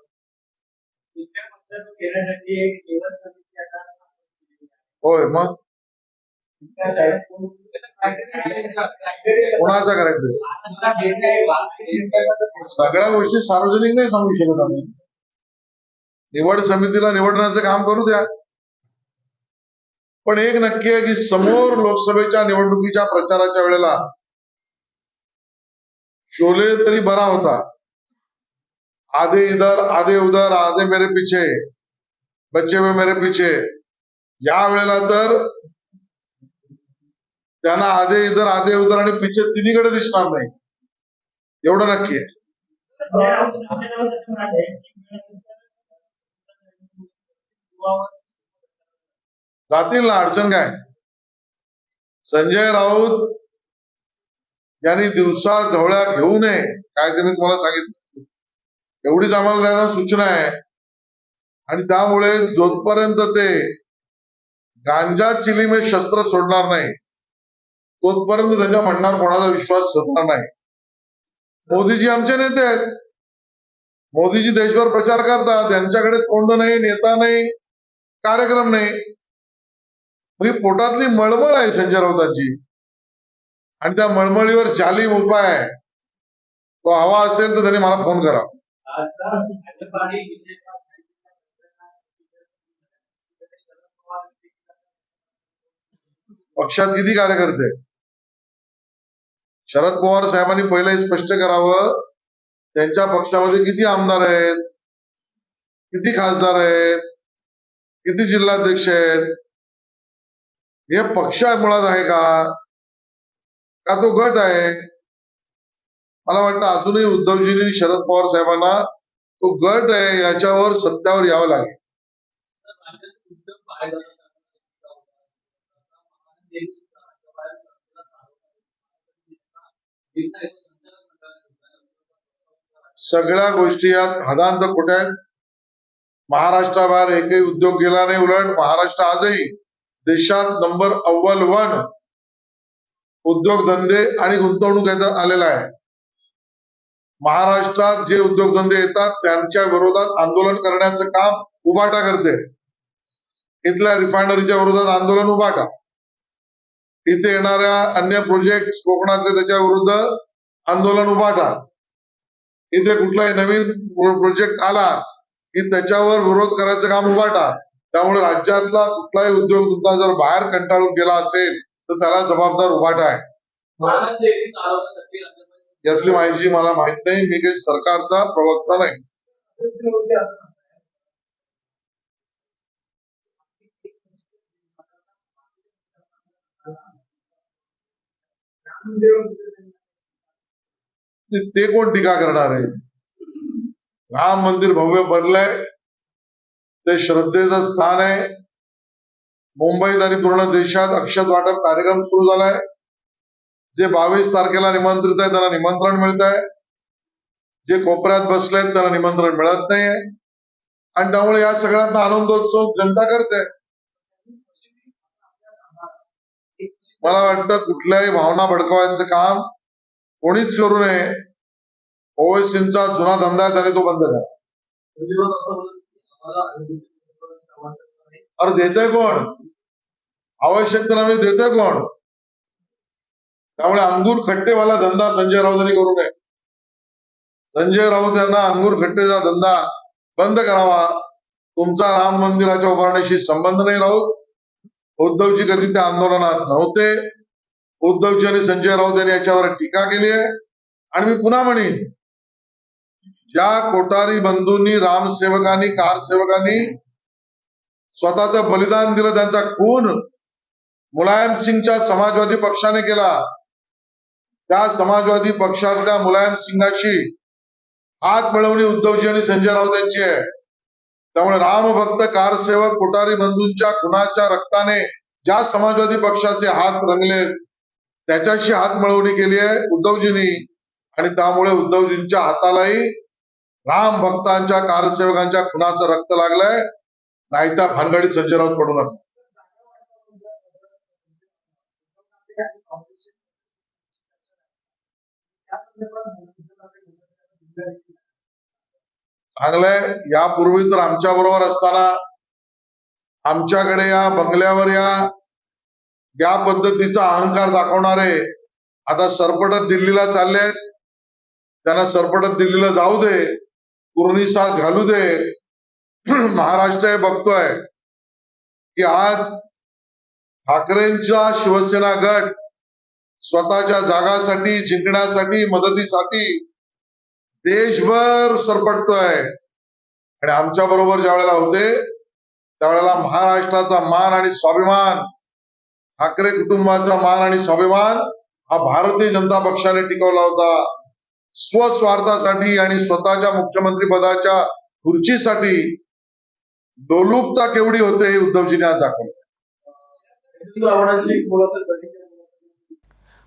होय मग कोणाचं करायचं सगळ्या गोष्टी सार्वजनिक नाही सांगू शकत आम्ही. निवड समितीला निवडण्याचं काम करू द्या. पण एक नक्की आहे की समोर लोकसभेच्या निवडणुकीच्या प्रचाराच्या वेळेला शोले तरी बरा होता. आधे इधर आधे उधर आधे मेरे पीछे बच्चे हुए मेरे पीछे. या वेळेला तर त्यांना आधे इधर आधे उधर आणि पीछे तिन्हीकडे दिसणार नाही एवढं नक्की आहे. जातील ना, अडचण काय. संजय राऊत यांनी दिवसा ढवळ्या घेऊ नये काय ते मी तुम्हाला सांगितलं. एवढीच आम्हाला त्यांना सूचना आहे. आणि त्यामुळे जोपर्यंत ते गांजा चिली में शस्त्र सोडणार नाही तोपर्यंत त्यांच्या म्हणणार कोणाचा विश्वास होणार नाही. मोदीजी आमचे नेते आहेत. मोदीजी देशभर प्रचार करतात. त्यांच्याकडे तोंड नाही, नेता नाही, कार्यक्रम नाही. ही पोटातली मळमळ आहे संजय राऊतांची. आणि त्या मळमळीवर जालीम उपाय आहे. तो हवा असेल तर त्यांनी मला फोन करा. पक्षात किती कार्यकर्ते? शरद पवार साहेबांनी पहिले स्पष्ट करावं त्यांच्या पक्षामध्ये किती आमदार आहेत, किती खासदार आहेत, किती जिल्हाध्यक्ष आहेत. हे पक्ष मुळात आहे का तो गट आहे? मला वाटतं अजूनही उद्धवजींनी शरद पवार साहेबांना तो गट आहे याच्यावर सत्यावर यावं लागेल. सगळ्या गोष्टी यात हदांत खोट्या आहेत. महाराष्ट्राबाहेर एकही उद्योग गेला नाही. उलट महाराष्ट्र आजही देशात नंबर अव्वल 1 उद्योगधंदे आणि गुंतवणूक याच्यात आलेला आहे. महाराष्ट्रात जे उद्योगधंदे येतात त्यांच्या विरोधात आंदोलन करण्याचं काम उभाटा करते. इथल्या रिफायनरीच्या विरोधात आंदोलन उभाटा. इथे येणाऱ्या अन्य प्रोजेक्ट कोकणातले त्याच्या विरुद्ध आंदोलन उभाटा. इथे कुठलाही नवीन प्रोजेक्ट आला की त्याच्यावर विरोध करायचं काम उभाटा. त्यामुळे राज्यातला कुठलाही उद्योग सुद्धा जर बाहेर कंटाळून गेला असेल तर त्याला जबाबदार उभाटा आहे. यातली माहिती मला माहित नाही. मी काही सरकारचा प्रवक्ता नाही. ते कोण टीका करणार आहे? राम मंदिर भव्य बनलंय. ते श्रद्धेचं स्थान आहे. मुंबईत आणि पूर्ण देशात अक्षत वाटप कार्यक्रम सुरू झालाय. जे 22 तारखेला निमंत्रित आहे त्यांना निमंत्रण मिळत आहे. जे कोपऱ्यात बसलेत त्यांना निमंत्रण मिळत नाहीये. आणि त्यामुळे या सगळ्यांना आनंदोत्सव जनता करते. मला वाटतं कुठल्याही भावना भडकवायचं काम कोणीच करू नये. ओवेसींचा जुना धंदा आहे त्याने तो बंद करा. अरे देतोय कोण? आवश्यकतेला देतोय कोण? त्यामुळे अंगूर खट्टेवाला धंदा संजय राऊतांनी करू नये. संजय राऊत यांना अंगूर खट्टेचा धंदा बंद करावा. तुमचा राम मंदिराच्या उभारणीशी संबंध नाही. राऊत उद्धवजी कधी त्या आंदोलनात नव्हते. उद्धवजी आणि संजय राऊत यांनी याच्यावर टीका केली आहे. आणि मी पुन्हा म्हणेन ज्या कोठारी बंधूंनी रामसेवकांनी कारसेवकांनी स्वतःचं बलिदान दिलं त्यांचा खून मुलायम सिंगच्या समाजवादी पक्षाने केला. त्या समाजवादी पक्षातल्या मुलायम सिंगाशी हात मिळवणी उद्धवजी आणि संजय राऊत यांची आहे. त्यामुळे रामभक्त कारसेवक कोठारी बंधूंच्या खुनाच्या रक्ताने ज्या समाजवादी पक्षाचे हात रंगले त्याच्याशी हात मिळवणी केली आहे उद्धवजींनी. आणि त्यामुळे उद्धवजींच्या हातालाही राम भक्तांच्या कारसेवकांच्या खुनाचं रक्त लागलंय. नाही त्या भानगडीत संजय राऊत पडू नका. चांगलंय. यापूर्वी तर आमच्या बरोबर असताना आमच्याकडे या बंगल्यावर या पद्धतीचा अहंकार दाखवणारे आता सरपटत दिल्लीला चाललेत. त्यांना सरपटत दिल्लीला जाऊ दे, कुर्निसात घालू दे. महाराष्ट्र हे बघतोय की आज ठाकरेंचा शिवसेना गट स्वतःच्या जागासाठी, जिंकण्यासाठी, मदतीसाठी देशभर सरपटतोय. आणि आमच्या बरोबर ज्या वेळेला होते त्यावेळेला महाराष्ट्राचा मान आणि स्वाभिमान, ठाकरे कुटुंबाचा मान आणि स्वाभिमान हा भारतीय जनता पक्षाने टिकवला होता. स्वस्वार्थासाठी आणि स्वतःच्या मुख्यमंत्री पदाच्या खुर्चीसाठी लोलुपता केवढी होते हे उद्धवजींनी आज दाखवलं.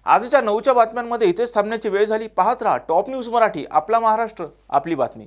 आजच्या 9च्या बातम्यांमध्ये इथेच थांबण्याची वेळ झाली. पाहत राहा टॉप न्यूज मराठी, आपला महाराष्ट्र, आपली बातमी.